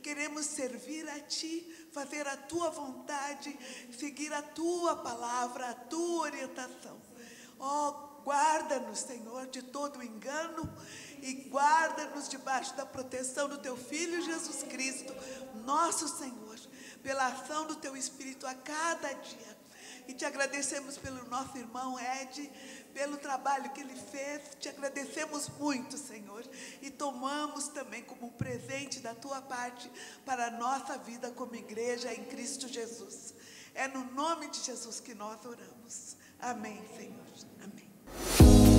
Queremos servir a Ti, fazer a Tua vontade, seguir a Tua palavra, a Tua orientação. Ó, guarda-nos, Senhor, de todo engano e guarda-nos debaixo da proteção do Teu Filho Jesus Cristo, nosso Senhor, pela ação do Teu Espírito a cada dia. E te agradecemos pelo nosso irmão Ed, pelo trabalho que ele fez. Te agradecemos muito, Senhor, e tomamos também como um presente da Tua parte para a nossa vida como igreja em Cristo Jesus. É no nome de Jesus que nós oramos. Amém, Senhor. Amém.